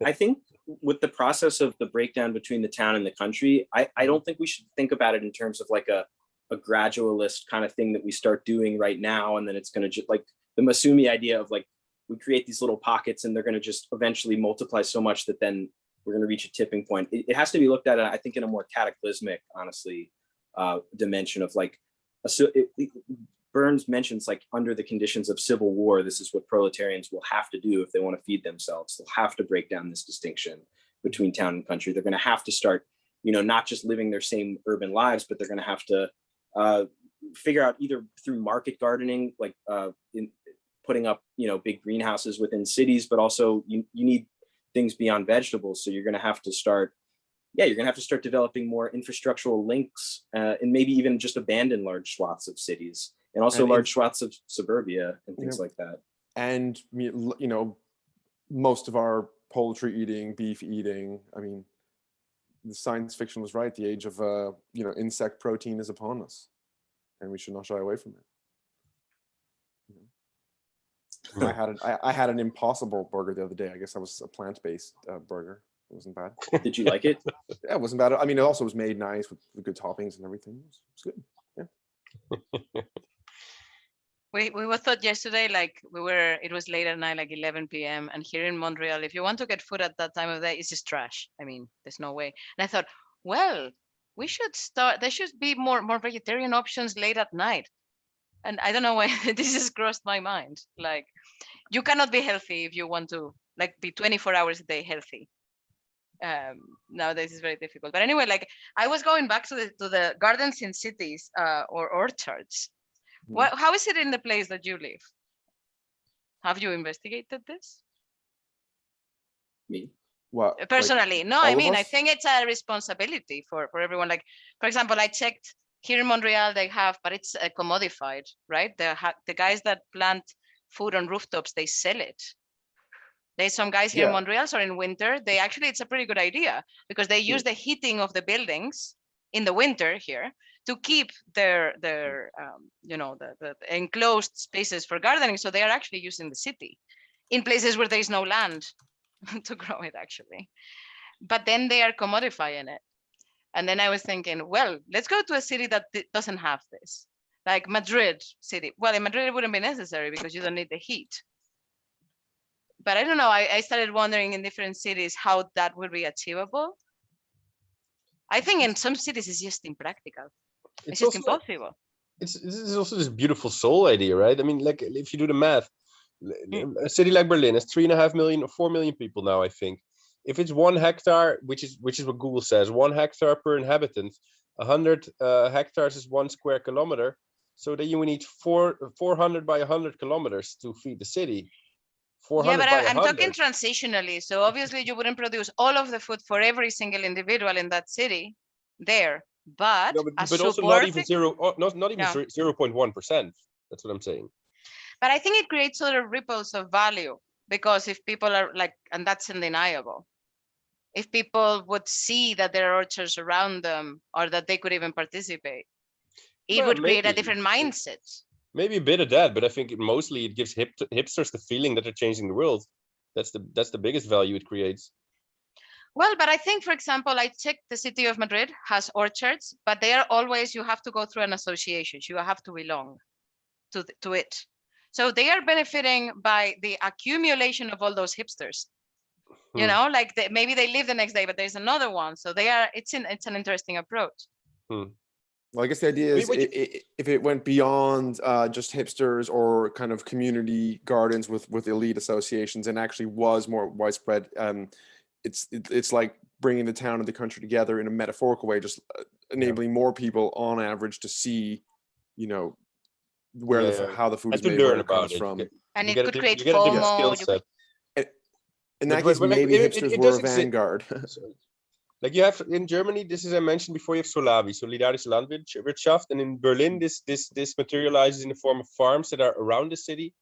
I think with the process of the breakdown between the town and the country, I don't think we should think about it in terms of like a gradualist kind of thing that we start doing right now, and then it's going to just like the Masumi idea of like we create these little pockets and they're going to just eventually multiply so much that then we're going to reach a tipping point. It has to be looked at, I think, in a more cataclysmic, honestly, dimension of like Bernes mentions like under the conditions of civil war, this is what proletarians will have to do if they want to feed themselves. They'll have to break down this distinction between town and country. They're going to have to start, you know, not just living their same urban lives, but they're going to have to figure out either through market gardening, like in putting up, you know, big greenhouses within cities, but also you need things beyond vegetables. So you're going to have to start, developing more infrastructural links and maybe even just abandon large swaths of cities and also large swaths of suburbia and things like that. And, you know, most of our poultry eating, beef eating, I mean, the science fiction was right. The age of, you know, insect protein is upon us, and we should not shy away from it. You know? I had an Impossible burger the other day. I guess that was a plant-based burger. It wasn't bad. Did you like it? Yeah, it wasn't bad. I mean, it also was made nice with good toppings and everything. It was good. Yeah. We thought yesterday, like it was late at night, like 11 p.m. And here in Montreal, if you want to get food at that time of day, it's just trash. I mean, there's no way. And I thought, well, we should start, there should be more vegetarian options late at night. And I don't know why this just crossed my mind. Like, you cannot be healthy if you want to like be 24 hours a day healthy. Nowadays is very difficult. But anyway, like I was going back to the gardens in cities or orchards. How is it in the place that you live? Have you investigated this? Me? Well, personally, like, no, I mean, I think it's a responsibility for everyone. Like, for example, I checked here in Montreal, they have, but it's commodified, right? The guys that plant food on rooftops, they sell it. There's some guys here in Montreal, so in winter, it's a pretty good idea because they use the heating of the buildings in the winter here to keep their you know, the enclosed spaces for gardening. So they are actually using the city in places where there is no land to grow it actually. But then they are commodifying it. And then I was thinking, well, let's go to a city that doesn't have this, like Madrid city. Well, in Madrid, it wouldn't be necessary because you don't need the heat. But I don't know, I started wondering in different cities how that would be achievable. I think in some cities it's just impractical. It's just impossible. This is also this beautiful soul idea, right? I mean, like if you do the math, a city like Berlin has 3.5 million or 4 million people now, I think. If it's 1 hectare, which is what Google says, 1 hectare per inhabitant, 100 hectares is 1 square kilometer. So then you would need 400 by 100 kilometers to feed the city. 400 Yeah, but by I'm talking 100. transitionally. So obviously you wouldn't produce all of the food for every single individual in that city there, but No, a but also not even supporting, not even Yeah. 0.1%. That's what I'm saying. but I think it creates sort of ripples of value, because if people are like, and that's undeniable, if people would see that there are orchards around them or that they could even participate, it Well, would create a maybe. different mindset. Maybe a bit of that, but I think mostly it gives hipsters the feeling that they're changing the world. That's the biggest value it creates. Well, but I think, for example, I checked the city of Madrid has orchards, but they are always, you have to go through an association. You have to belong to it. So they are benefiting by the accumulation of all those hipsters. You Hmm. know, like maybe they leave the next day, but there's another one. So they are, it's an interesting approach. Well, I guess the idea is if it went beyond just hipsters or kind of community gardens with elite associations and actually was more widespread, it's like bringing the town and the country together in a metaphorical way, just enabling more people on average to see, you know, where how the food and is to made, where learn it comes about it. from. And You it get could a create you get a different skill FOMO. set. In that But case, like, maybe hipsters it were does a exist. vanguard. Like you have in Germany, this is I mentioned before, you have Solavi, Solidarische Landwirtschaft, and in Berlin, this materializes in the form of farms that are around the city,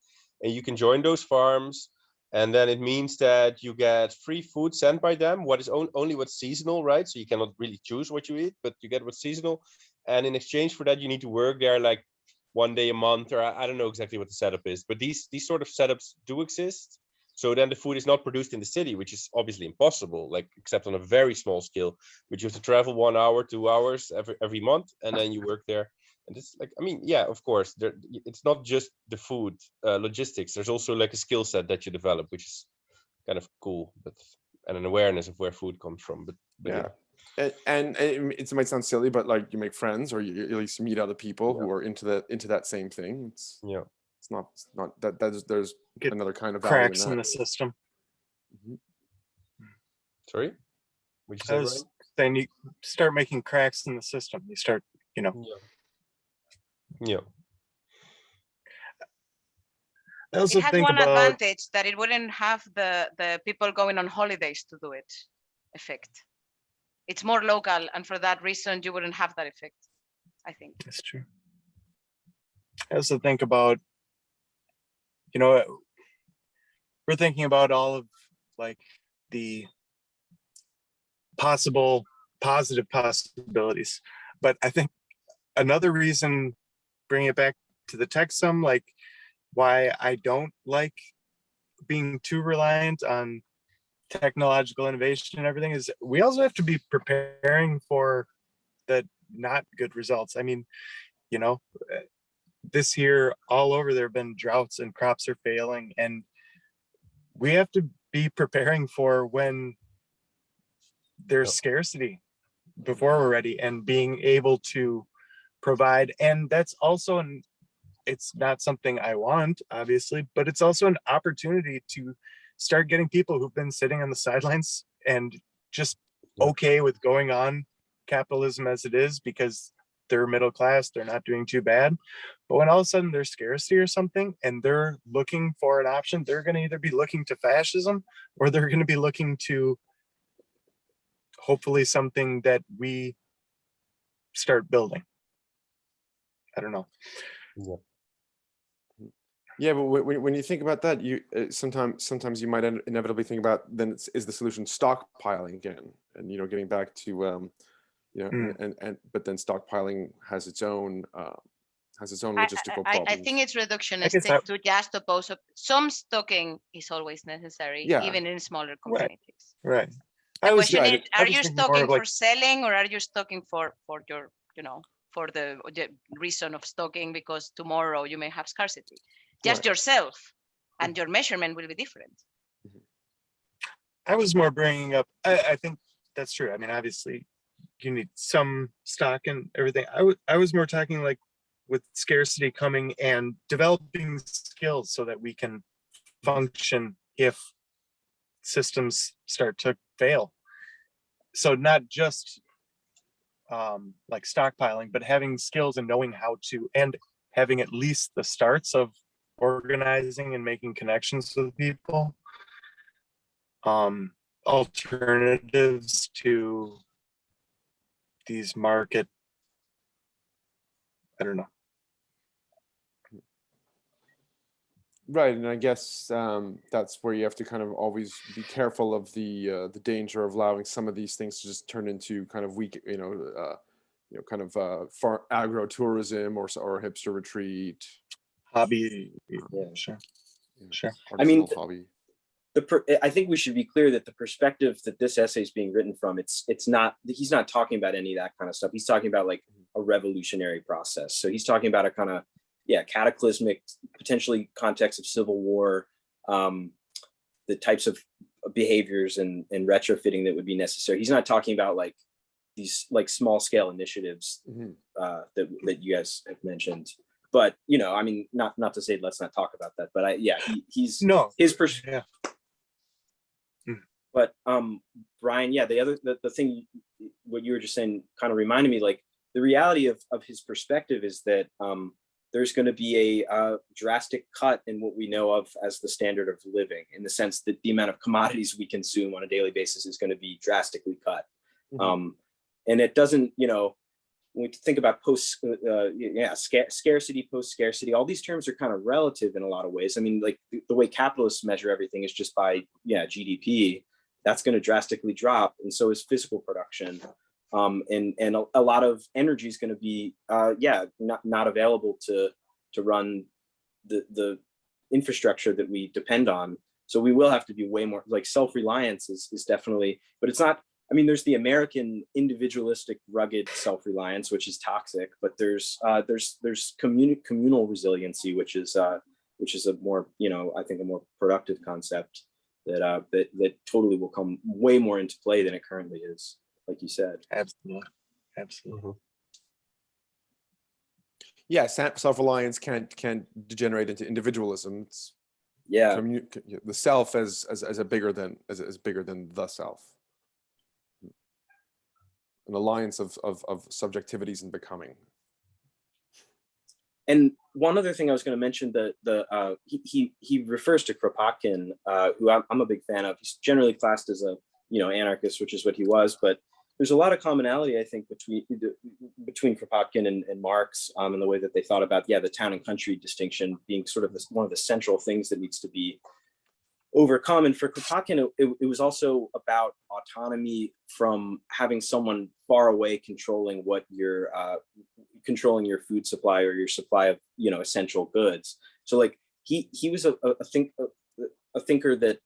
and you can join those farms, and then it means that you get free food sent by them. What is only what's seasonal, right? So you cannot really choose what you eat, but you get what's seasonal, and in exchange for that, you need to work there like 1 day a month, or I don't know exactly what the setup is, but these sort of setups do exist. So then the food is not produced in the city, which is obviously impossible, like except on a very small scale. But you have to travel 1 hour, 2 hours every month, and then you work there. And it's like, I mean, yeah, of course, it's not just the food logistics. There's also like a skill set that you develop, which is kind of cool, but and an awareness of where food comes from. But Yeah. And it might sound silly, but like you make friends, or you at least meet other people who are into that same thing. It's not that there's Get another kind of value cracks in in that. the system. Sorry, what you I say, was Brian? saying you start making cracks in the system. You start, you know. Yeah. I also It has think one about advantage, that it wouldn't have the people going on holidays to do it effect. It's more local, and for that reason, you wouldn't have that effect, I think. That's true. I also think about, you know, we're thinking about all of like the positive possibilities, but I think another reason, bring it back to the tech some, like why I don't like being too reliant on technological innovation and everything, is we also have to be preparing for the not good results. I mean, you know, this year all over there have been droughts and crops are failing, and we have to be preparing for when there's scarcity before we're ready, and being able to provide. And that's also it's not something I want, obviously, but it's also an opportunity to start getting people who've been sitting on the sidelines and just okay with going on capitalism as it is, because they're middle class, they're not doing too bad. But when all of a sudden there's scarcity or something and they're looking for an option, they're going to either be looking to fascism, or they're going to be looking to hopefully something that we start building. I don't know. Yeah, but when you think about that, you sometimes you might inevitably think about, then is the solution stockpiling again, and getting back to and but then stockpiling has its own logistical problems. I think it's reductionistic to just oppose. Some stocking is always necessary, even in smaller communities. Right. The question is, are you stocking for selling, or are you stocking for your, for the reason of stocking, because tomorrow you may have scarcity? Just yourself, and your measurement will be different. I was more bringing up, I think that's true. I mean, obviously you need some stock and everything. I was more talking like with scarcity coming and developing skills so that we can function if systems start to fail. So not just like stockpiling, but having skills and knowing how to, and having at least the starts of organizing and making connections with people. Alternatives to these market, I don't know. Right, and I guess that's where you have to kind of always be careful of the danger of allowing some of these things to just turn into kind of weak, kind of far agro tourism or hipster retreat. Hobby, Yeah. sure. Yeah, Sure. I mean, artisanal hobby. I think we should be clear that the perspective that this essay is being written from, it's not, he's not talking about any of that kind of stuff. He's talking about like a revolutionary process. So he's talking about a kind of, cataclysmic, potentially context of civil war, the types of behaviors and retrofitting that would be necessary. He's not talking about like these like small scale initiatives that you guys have mentioned. But I mean, not to say let's not talk about that. But he's No. his perspective. Yeah. But Brian, the thing, what you were just saying kind of reminded me, like the reality of his perspective is that there's going to be a drastic cut in what we know of as the standard of living, in the sense that the amount of commodities we consume on a daily basis is going to be drastically cut. And it doesn't, when we think about scarcity, post-scarcity, all these terms are kind of relative in a lot of ways. I mean, like the way capitalists measure everything is just by GDP. That's going to drastically drop, and so is physical production. And a lot of energy is going to be not available to run the infrastructure that we depend on. So we will have to be way more like self-reliance is definitely, but it's not. I mean, there's the American individualistic, rugged self-reliance, which is toxic, but there's communal resiliency, which is a more, I think a more productive concept that totally will come way more into play than it currently is, like you said. Absolutely. Yeah, self-reliance can't degenerate into individualism. It's the self as bigger than the self. An alliance of subjectivities and becoming. And one other thing I was going to mention, he refers to Kropotkin, who I'm a big fan of. He's generally classed as a anarchist, which is what he was, but there's a lot of commonality, I think, between Kropotkin and Marx in the way that they thought about the town and country distinction being sort of one of the central things that needs to be overcome. And for Kropotkin, it was also about autonomy from having someone far away controlling what your food supply or your supply of essential goods. So like he was a thinker that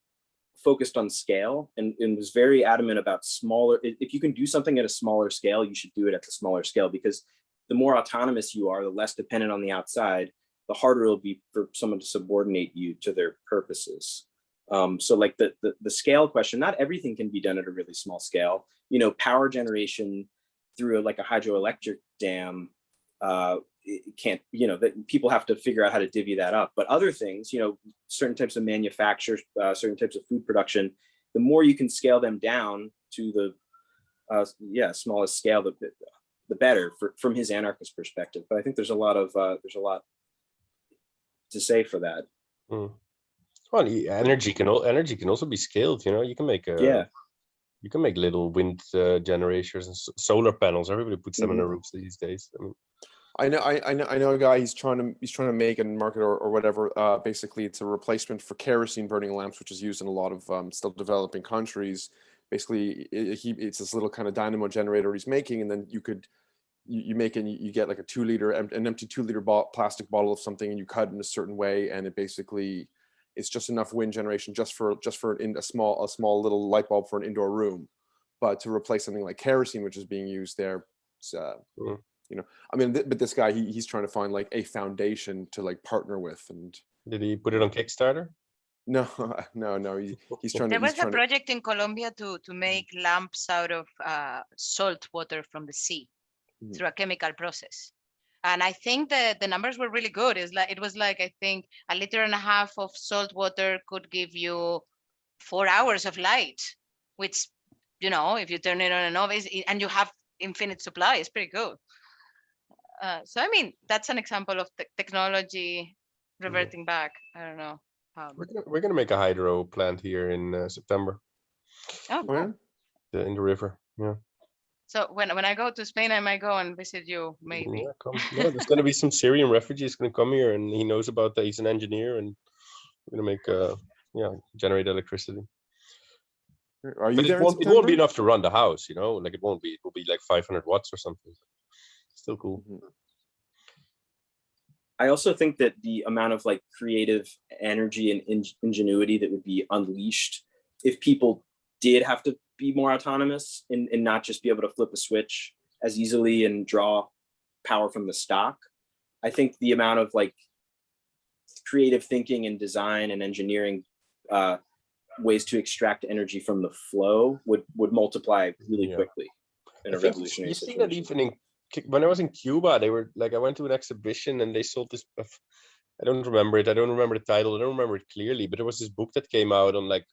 focused on scale and was very adamant about smaller. If you can do something at a smaller scale, you should do it at the smaller scale, because the more autonomous you are, the less dependent on the outside, the harder it'll be for someone to subordinate you to their purposes. So like the scale question, not everything can be done at a really small scale. Power generation through a hydroelectric dam, it can't, that people have to figure out how to divvy that up. But other things, certain types of manufacture, certain types of food production, the more you can scale them down to the smallest scale, the better from his anarchist perspective. But I think there's a lot to say for that. Well, energy can also be scaled. You can make you can make little wind generators and solar panels. Everybody puts them on their roofs these days. I mean, I know a guy. He's trying to make and market or whatever. Basically, it's a replacement for kerosene burning lamps, which is used in a lot of still developing countries. Basically, it's this little kind of dynamo generator he's making, and then you make it. You get like an empty 2 liter plastic bottle of something, and you cut it in a certain way, and it basically it's just enough wind generation just for a small little light bulb for an indoor room, but to replace something like kerosene, which is being used there. I mean, but this guy, he's trying to find like a foundation to like partner with. And did he put it on Kickstarter? No. He's trying. There was a project in Colombia to make lamps out of salt water from the sea through a chemical process. And I think that the numbers were really good. It was like, I think 1.5 liters of salt water could give you 4 hours of light, which, if you turn it on and off, and you have infinite supply, it's pretty good. So I mean, that's an example of technology reverting back. I don't know. We're gonna make a hydro plant here in September. Oh, Oh, yeah? cool. In the river. Yeah. So when I go to Spain, I might go and visit you, maybe. Yeah, come. Yeah, there's gonna be some Syrian refugees gonna come here, and he knows about that. He's an engineer, and we're gonna make generate electricity. Are you But there it in won't be September? enough to run the house, you know. Like it won't be. It will be like 500 watts or something. Still cool. I also think that the amount of like creative energy and ingenuity that would be unleashed if people did have to be more autonomous and not just be able to flip a switch as easily and draw power from the stock. I think the amount of like creative thinking and design and engineering ways to extract energy from the flow would multiply really quickly in a revolutionary situation. You see that even when I was in Cuba, they were like, I went to an exhibition and they sold this. I don't remember it. I don't remember the title. I don't remember it clearly, but there was this book that came out on like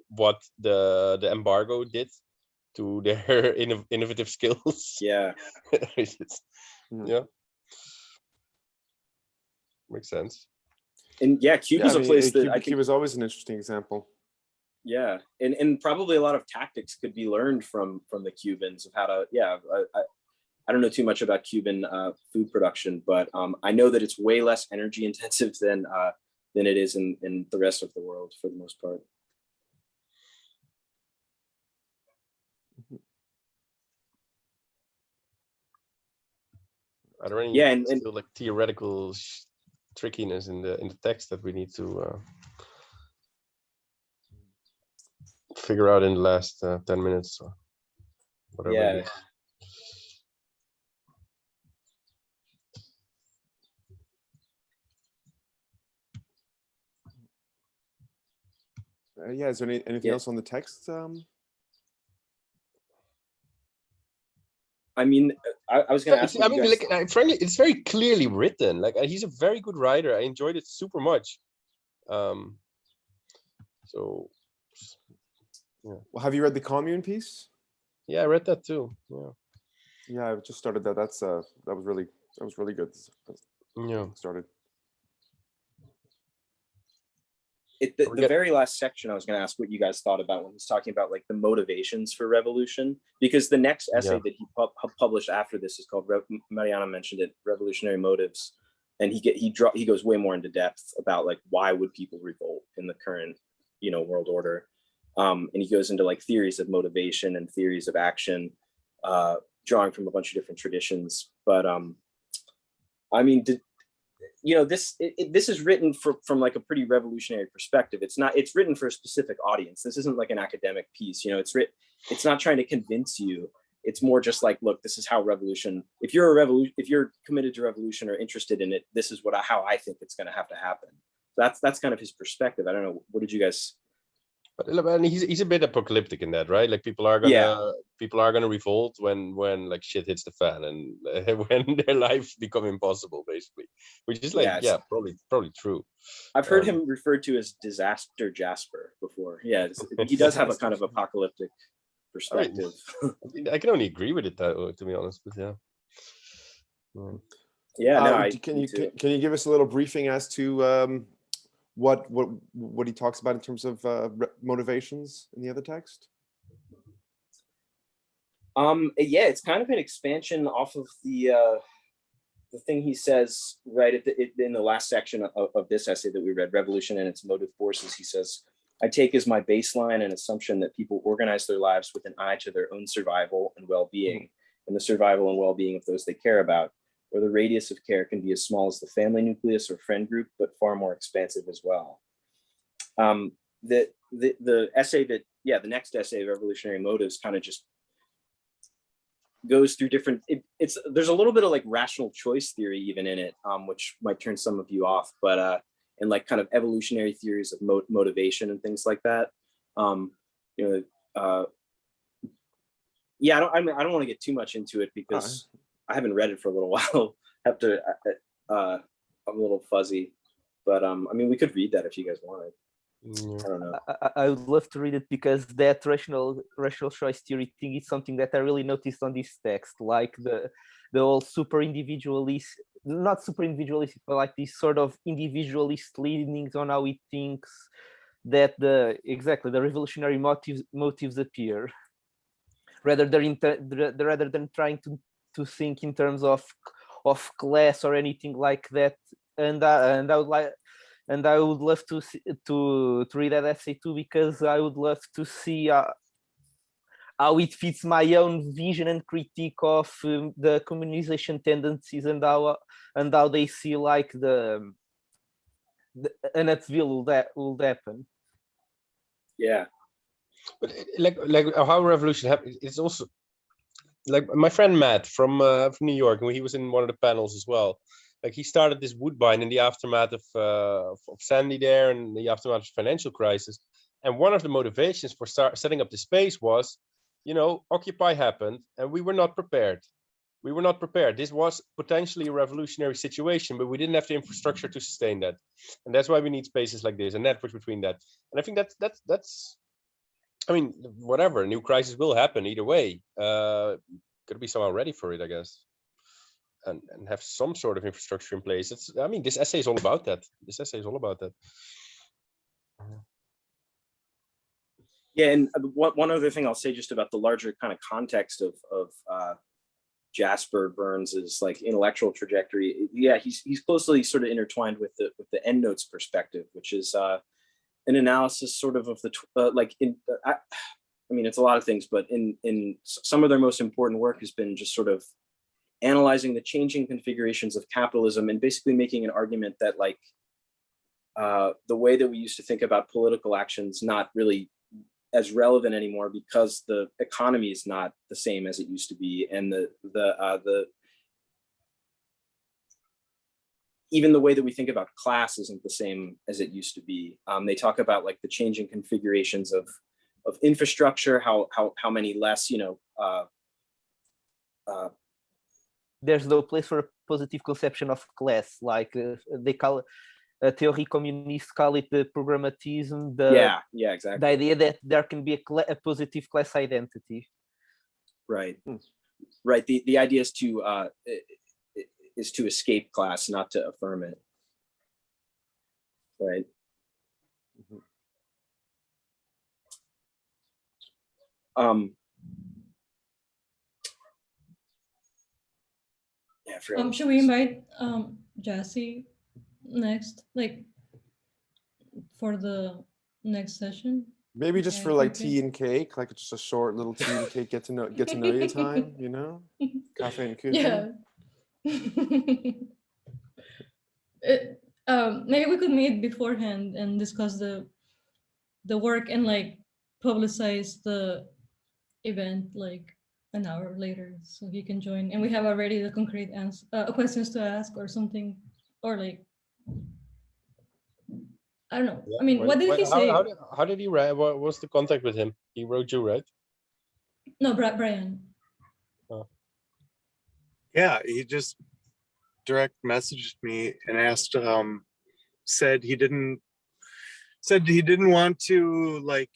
what the embargo did to their innovative skills. Yeah. Yeah. Makes sense. And yeah, Cuba's a place that I think Cuba's always an interesting example. Yeah, and probably a lot of tactics could be learned from the Cubans of how to. Yeah, I don't know too much about Cuban food production, but I know that it's way less energy intensive than it is in the rest of the world for the most part. Are there any still like theoretical trickiness in the text that we need to figure out in the last 10 minutes or whatever? Yeah. Yeah, is there anything else on the text? I mean, I was going to ask. I mean, like, frankly, it's very clearly written. Like, he's a very good writer. I enjoyed it super much. So, yeah. Well, have you read the Commune piece? Yeah, I read that too. Yeah. Yeah, I just started that. That was really good. Yeah. Started. The very last section, I was going to ask what you guys thought about when he's talking about like the motivations for revolution, because the next essay that he published after this is called, Mariana mentioned it, Revolutionary Motives, and he goes way more into depth about like why would people revolt in the current world order, and he goes into like theories of motivation and theories of action, drawing from a bunch of different traditions. But I mean, this is written from like a pretty revolutionary perspective. It's written for a specific audience. This isn't like an academic piece. It's not trying to convince you. It's more just like, look, this is how revolution. If you're committed to revolution or interested in it, this is how I think it's going to have to happen. That's kind of his perspective. I don't know. What did you guys? But he's a bit apocalyptic in that, right? Like people are gonna revolt when like shit hits the fan and when their lives become impossible, basically. Which is like probably true. I've heard him referred to as Disaster Jasper before. Yeah, he does have a kind of apocalyptic perspective. I can only agree with it to be honest, but yeah. Yeah, no. Can you give us a little briefing as to what he talks about in terms of motivations in the other text? Yeah, it's kind of an expansion off of the thing he says right in the last section of this essay that we read, Revolution and Its Motive Forces. He says, I take as my baseline an assumption that people organize their lives with an eye to their own survival and well-being, and the survival and well-being of those they care about, where the radius of care can be as small as the family nucleus or friend group, but far more expansive as well. The essay the next essay, Revolutionary Motives, kind of just goes through different. There's a little bit of like rational choice theory even in it, which might turn some of you off, but and like kind of evolutionary theories of motivation and things like that. I don't want to get too much into it because I haven't read it for a little while. I'm a little fuzzy, but I mean, we could read that if you guys wanted. Yeah. I don't know. I would love to read it because that rational choice theory thing is something that I really noticed on this text, like the whole super individualist, not super individualistic, but like this sort of individualist leanings on how it thinks, that the revolutionary motives appear rather than trying to think in terms of class or anything like that. And I would love to read that essay too, because I would love to see how it fits my own vision and critique of the communization tendencies, and how they see like the an upheaval that will happen. Yeah. But like how revolution happens, it's also like my friend Matt from New York, when he was in one of the panels as well. Like he started this Woodbine in the aftermath of Sandy there, and the aftermath of the financial crisis. And one of the motivations for setting up the space was, Occupy happened, and we were not prepared. We were not prepared. This was potentially a revolutionary situation, but we didn't have the infrastructure to sustain that. And that's why we need spaces like this and networks between that. And I think that's. I mean, whatever, a new crisis will happen either way. Got to be somehow ready for it, I guess, and have some sort of infrastructure in place. This essay is all about that. Yeah, and one other thing I'll say just about the larger kind of context of Jasper Bernes' like intellectual trajectory. Yeah, he's closely sort of intertwined with the endnotes perspective, which is an analysis sort of the it's a lot of things, but in some of their most important work has been just sort of analyzing the changing configurations of capitalism and basically making an argument that like the way that we used to think about political actions not really as relevant anymore, because the economy is not the same as it used to be, and even the way that we think about class isn't the same as it used to be. They talk about like the changing configurations of infrastructure, how many less, there's no place for a positive conception of class, like they call theory communists call it the programmatism. Yeah, exactly. The idea that there can be a positive class identity. Right. Right. The idea is to escape class, not to affirm it. Right. Yeah. Should we invite Jassy next, like for the next session? Maybe just Yeah, for like okay. tea and cake, like just a short little tea and cake get to know you time, Cafe and Kuchen. Yeah. Maybe we could meet beforehand and discuss the work and like publicize the event like an hour later, so he can join and we have already the concrete questions to ask or something, or like I don't know. Yeah. I mean, what did he say? How did he write? What was the contact with him? He wrote you, right? No, Brian. Yeah, he just direct messaged me and asked, said he didn't want to like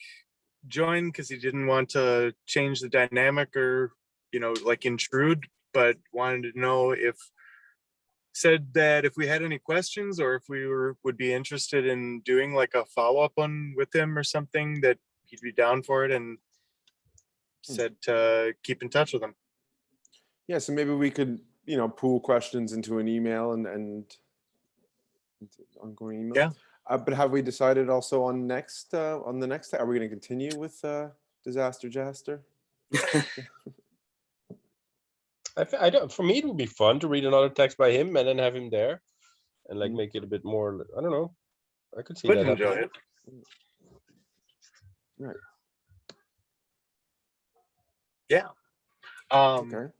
join because he didn't want to change the dynamic or like intrude, but wanted to know said that if we had any questions or if we would be interested in doing like a follow-up one with him or something, that he'd be down for it, and said to keep in touch with him. Yeah, so maybe we could pool questions into an email and ongoing email. Yeah. But have we decided also on the next? Are we going to continue with Disaster Jaster? I don't. For me, it would be fun to read another text by him and then have him there, and like make it a bit more. I don't know. I could see Would that enjoy happening. it. Right. Yeah. Okay.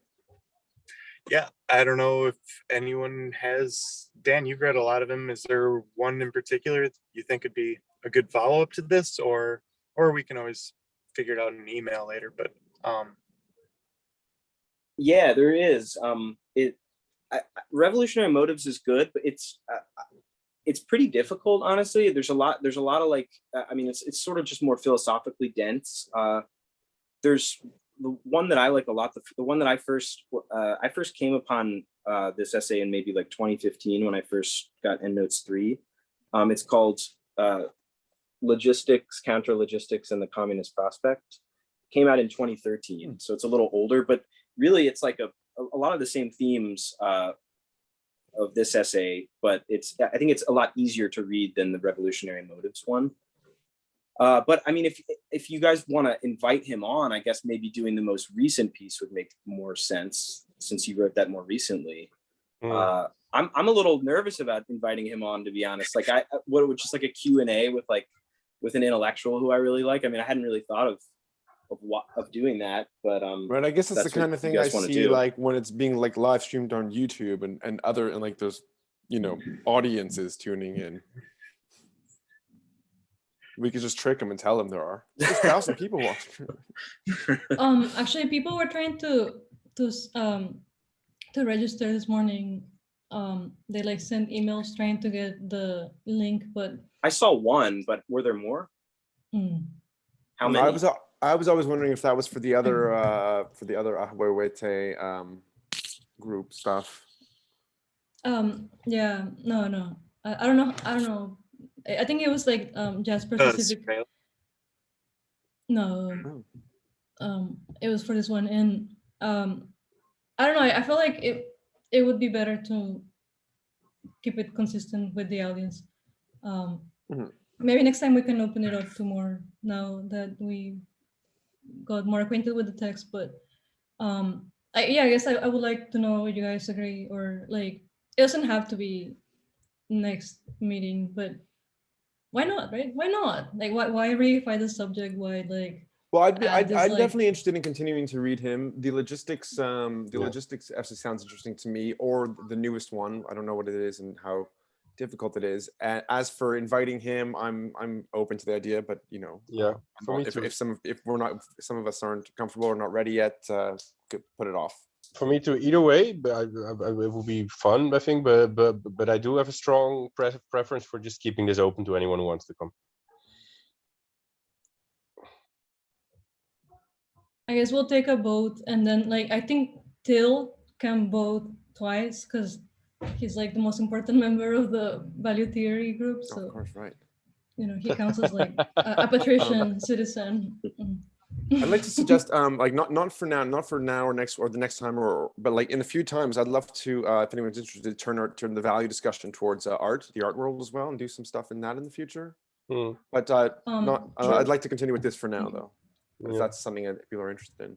Yeah, I don't know if anyone has. Dan, you've read a lot of them. Is there one in particular you think would be a good follow-up to this, or we can always figure it out in an email later? But yeah, there is. Revolutionary Motives is good, but it's it's pretty difficult, honestly. There's a lot of like, I mean, it's sort of just more philosophically dense. There's the one that I like a lot. The one that I first came upon this essay in maybe like 2015 when I first got EndNotes 3. It's called Logistics, Counter-Logistics, and the Communist Prospect. Came out in 2013, so it's a little older, but really it's like a lot of the same themes of this essay, but I think it's a lot easier to read than the Revolutionary Motives one. But I mean, if you guys want to invite him on, I guess maybe doing the most recent piece would make more sense since you wrote that more recently. I'm a little nervous about inviting him on, to be honest. Like what would just like a Q&A with an intellectual who I really like. I mean, I hadn't really thought of doing that, but right. I guess it's the kind of thing I see do. like when it's being like live streamed on YouTube and like there's, you know, audiences tuning in. We could just trick them and tell them there are 6,000 people watching. Actually, people were trying to register this morning. They like sent emails trying to get the link, but I saw one, but were there more? How many? I was always wondering if that was for the other Ahwewete group stuff. Yeah, no. I don't know. I think it was like Jasper specific. No. It was for this one, and I don't know. I feel like it would be better to keep it consistent with the audience. Maybe next time we can open it up to more now that we got more acquainted with the text. But I guess I would like to know if you guys agree, or like it doesn't have to be next meeting, but why not, right? Why not? Like why reify the subject? Why like? Well, I'm definitely interested in continuing to read him. The logistics essay sounds interesting to me, or the newest one. I don't know what it is and how difficult it is. As for inviting him, I'm open to the idea, but you know, yeah, if some of us aren't comfortable or not ready yet, could put it off. For me too, either way, but it will be fun, I think. But I do have a strong preference for just keeping this open to anyone who wants to come. I guess we'll take a vote, and then like I think Till can vote twice because he's like the most important member of the value theory group. So of course, right. You know, he counts as like a patrician citizen. I'd like to suggest, like not for now or next or the next time, but like in a few times, I'd love to, if anyone's interested, turn the value discussion towards the art world as well, and do some stuff in that in the future. But I'd like to continue with this for now, though. If that's something that people are interested in.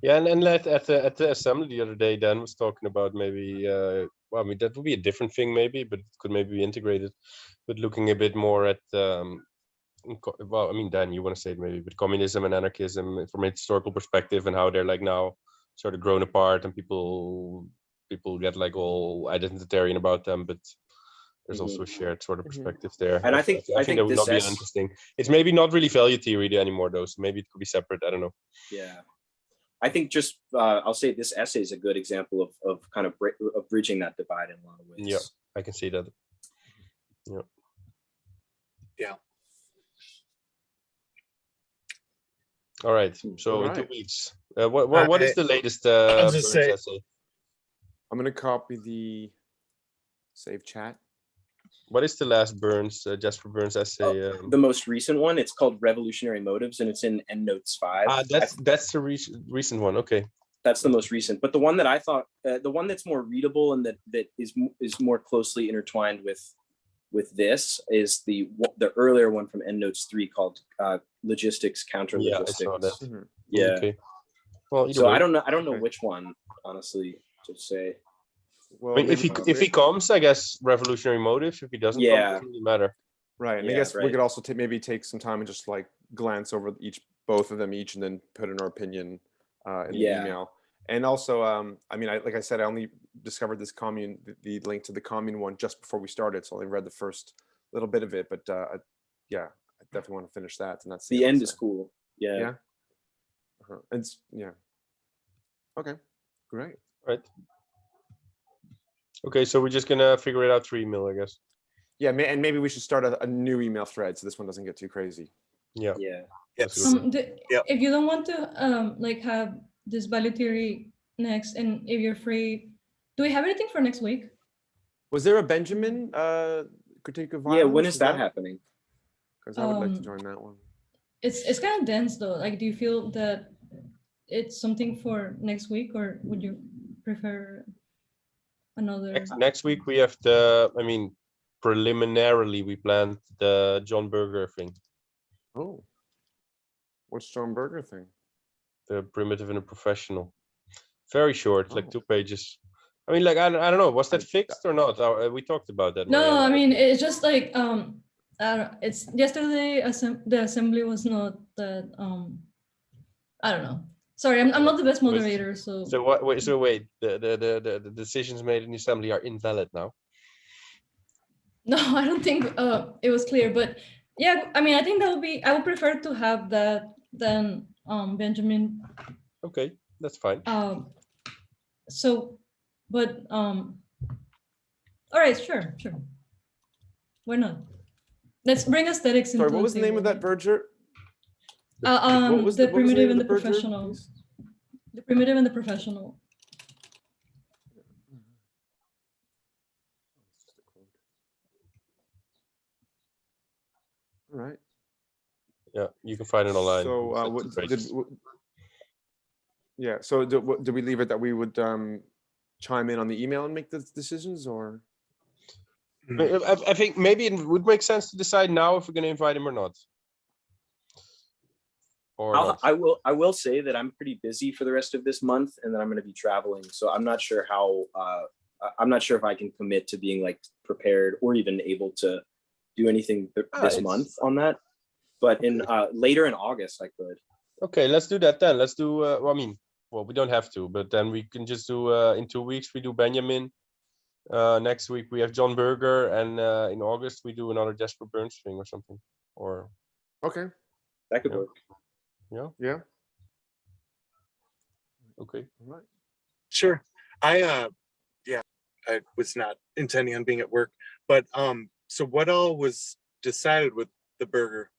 Yeah, and at the assembly the other day, Dan was talking about maybe, well, I mean, that would be a different thing maybe, but it could maybe be integrated, but looking a bit more at, well, I mean, Dan, you want to say it maybe, but communism and anarchism from a historical perspective and how they're like now sort of grown apart and people get like all identitarian about them, but there's also a shared sort of perspective there. And I think that would not be interesting. It's maybe not really value theory anymore though, so maybe it could be separate. I don't know. Yeah, I think just I'll say this essay is a good example of kind of bridging that divide in a lot of ways. Yeah, I can see that. Yeah. All right. So in 2 weeks, what is the latest Bernes essay? I'm gonna copy the save chat. What is the last Jasper Bernes essay? The most recent one. It's called Revolutionary Motives, and it's in EndNotes 5. That's the recent one. Okay. That's the most recent. But the one that I thought, the one that's more readable and that is more closely intertwined with this is the earlier one from EndNotes 3 called Logistics, Counter-Logistics. Yeah, I saw that. Yeah. Okay. Well, so I don't know which one, honestly, to say. Well, I mean, if he comes, I guess Revolutionary Motives. If he doesn't, come, it doesn't really matter. Right, and I guess we could also maybe take some time and just like glance over both of them each, and then put in our opinion in the email. And also, I mean, like I said, I only discovered this commune, the link to the commune one just before we started, so I only read the first little bit of it. But yeah, I definitely want to finish that, and that's the end is cool. Yeah. Yeah. It's okay, great. Right. Okay, so we're just gonna figure it out through email, I guess. Yeah, and maybe we should start a new email thread so this one doesn't get too crazy. Yeah. Yeah. That's Yes. good. Yep. If you don't want to like have this value theory next, and if you're free, do we have anything for next week? Was there a Benjamin critique of Yeah. violence? When is that happening? Because I would like to Um, join that one. It's kind of dense though. Like, do you feel that it's something for next week, or would you prefer another? Next week we have the, I mean, preliminarily we planned the John Berger thing, Oh, what's John Berger thing? the primitive and the professional. Very short, like Oh. 2 pages. I mean, like, I don't know, was that fixed or not? We talked about that. No, Mariana. I mean, it's just like I don't, it's yesterday. The assembly was not that I don't know. Sorry, I'm not the best moderator, so So what? Wait, so wait, the decisions made in the assembly are invalid now. no, I don't think it was clear. But yeah, I mean, I think that would be. I would prefer to have that than Benjamin. Okay, that's fine. So, but all right, sure. Why not? Let's bring aesthetics into. Sorry, what was the name of that Berger? The primitive and the Berger, professional. please? The primitive and the professional. All right. Yeah, you can find it online. So, It's what, 2 pages. yeah. So, do we leave it that we would chime in on the email and make the decisions, or? I think maybe it would make sense to decide now if we're going to invite him or not. Or not. I will say that I'm pretty busy for the rest of this month, and then I'm going to be traveling. So I'm not sure how. I'm not sure if I can commit to being like prepared or even able to do anything this month on that. But in later in August, I could. Okay, let's do that then. Let's do. Well, I mean, well, we don't have to, but then we can just do. In 2 weeks we do Benjamin. Next week we have John Berger, and in August we do another Jasper Bernes thing or something. Or Okay. That could Yeah. work. yeah, Yeah. okay. All right. Sure. I was not intending on being at work, but so what all was decided with the burger?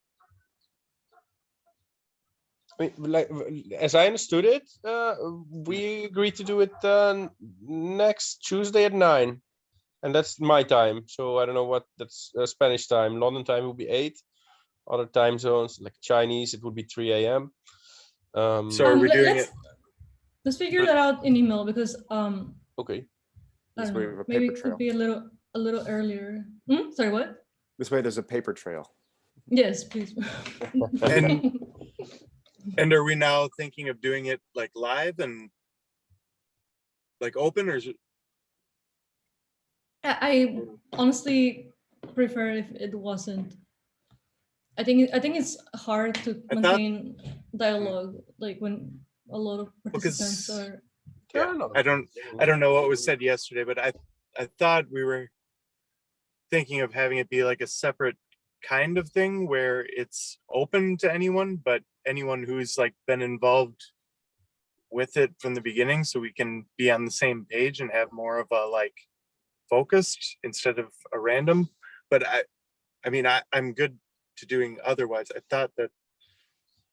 I mean, like as I understood it, we agreed to do it next Tuesday at 9, and that's my time. So I don't know what that's Spanish time. London time will be 8. Other time zones like Chinese, it would be 3 a.m. So are we doing it? Let's figure that out in email, because Okay. I This don't way know, we have a maybe paper it trail. could be a little earlier. Sorry, what? This way, there's a paper trail. Yes, please. And are we now thinking of doing it like live and like open, or is it? I honestly prefer if it wasn't. I think it's hard to I thought- maintain dialogue like when a lot of participants Because- are. Yeah, I don't know what was said yesterday, but I thought we were thinking of having it be like a separate kind of thing where it's open to anyone, but anyone who's like been involved with it from the beginning, so we can be on the same page and have more of a like focused instead of a random. But I mean, I'm good to doing otherwise. I thought that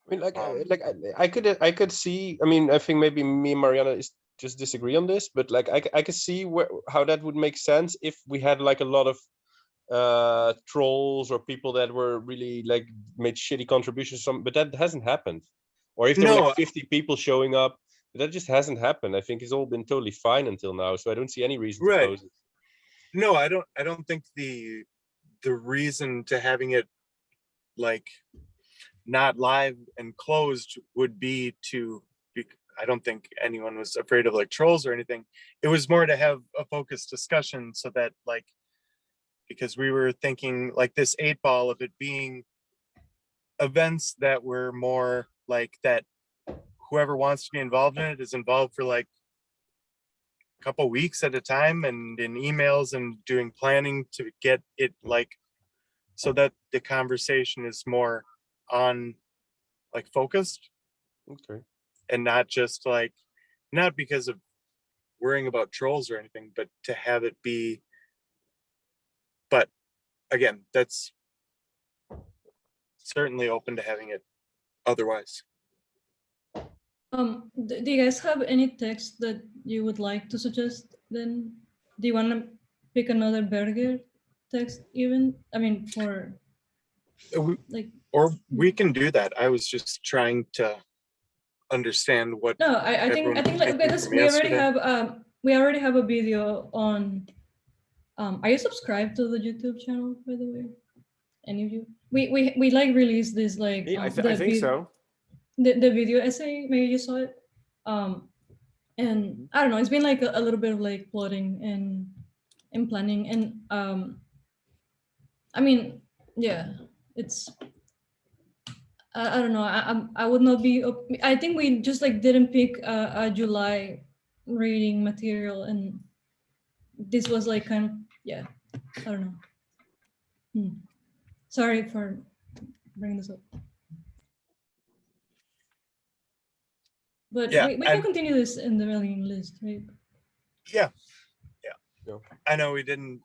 I mean, I could see. I mean, I think maybe me and Mariana is just disagree on this, but like I could see how that would make sense if we had like a lot of trolls or people that were really like made shitty contributions. But that hasn't happened. Or if there were No. like 50 people showing up, that just hasn't happened. I think it's all been totally fine until now, so I don't see any reason to Right. close it. no, I don't think the reason to having it like not live and closed would be to be, I don't think anyone was afraid of like trolls or anything. It was more to have a focused discussion so that like, because we were thinking like this 8-ball of it being events that were more like that whoever wants to be involved in it is involved for like a couple weeks at a time and in emails and doing planning to get it like so that the conversation is more on like focused Okay. and not just like not because of worrying about trolls or anything, but to have it be, but again, that's certainly open to having it otherwise. Do you guys have any text that you would like to suggest then? Do you want to pick another Berger text even? I mean, for like, Or we can do that. I was just trying to understand what. no, I think everyone was like thinking because from we already yesterday. have a video on. Are you subscribed to the YouTube channel, by the way? Any of you? We like released this like Yeah, I think so. the video essay. Maybe you saw it. And I don't know. It's been like a little bit of like plotting and planning, and I mean, yeah, it's. I don't know. I would not be. I think we just like didn't pick a July reading material, and this was like kind of, yeah. I don't know. Sorry for bringing this up. But Yeah, we can and continue this in the mailing list, right? yeah, Yeah. I know we didn't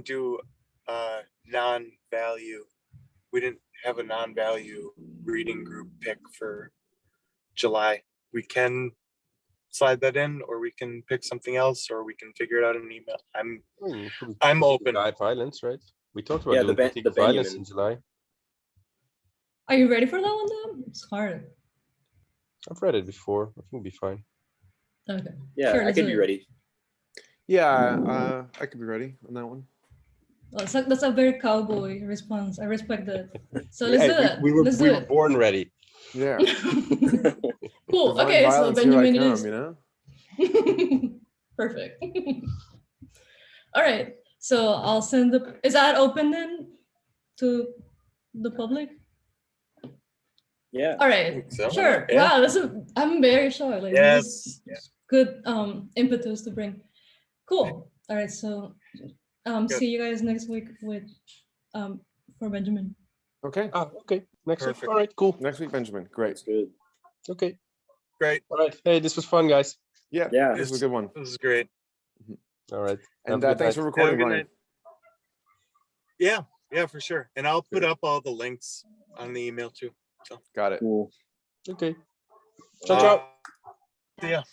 do non-value. We didn't have a non-value reading group pick for July. We can slide that in, or we can pick something else, or we can figure it out in an email. I'm Critique open. Violence, right? We talked about Yeah, doing critique the of violence Benjamin. in July. Are you ready for that one though? It's hard. I've read it before. I think it'll be fine. Okay. Yeah, Sure, I let's could do be it. ready. Yeah, I could be ready on that one. Well, that's a very cowboy response. I respect that. So let's do Hey, that. we were Let's do it. born ready. Yeah. Cool. Divine Okay, so violence, here I Benjamin, it come, is. you know? Perfect. All right. So I'll send the. Is that open then to the public? Yeah. All right. think so. Sure. Yeah. Wow. I'm very sure. Like this Yes. is good impetus to bring. Cool. All right. So Good. see you guys next week with for Benjamin. Okay. Ah, okay. Next week. Perfect. All right, cool. Next week, Benjamin. Great. That's good. Okay. Great. All right. Hey, this was fun, guys. Yeah, Yeah. this was a good one. This is great. All right. And Have a good thanks night. for recording, good Brian. night. Yeah, for sure. And I'll put up all the links on the email too. So Got it. Cool. Okay. Ciao, ciao. yeah.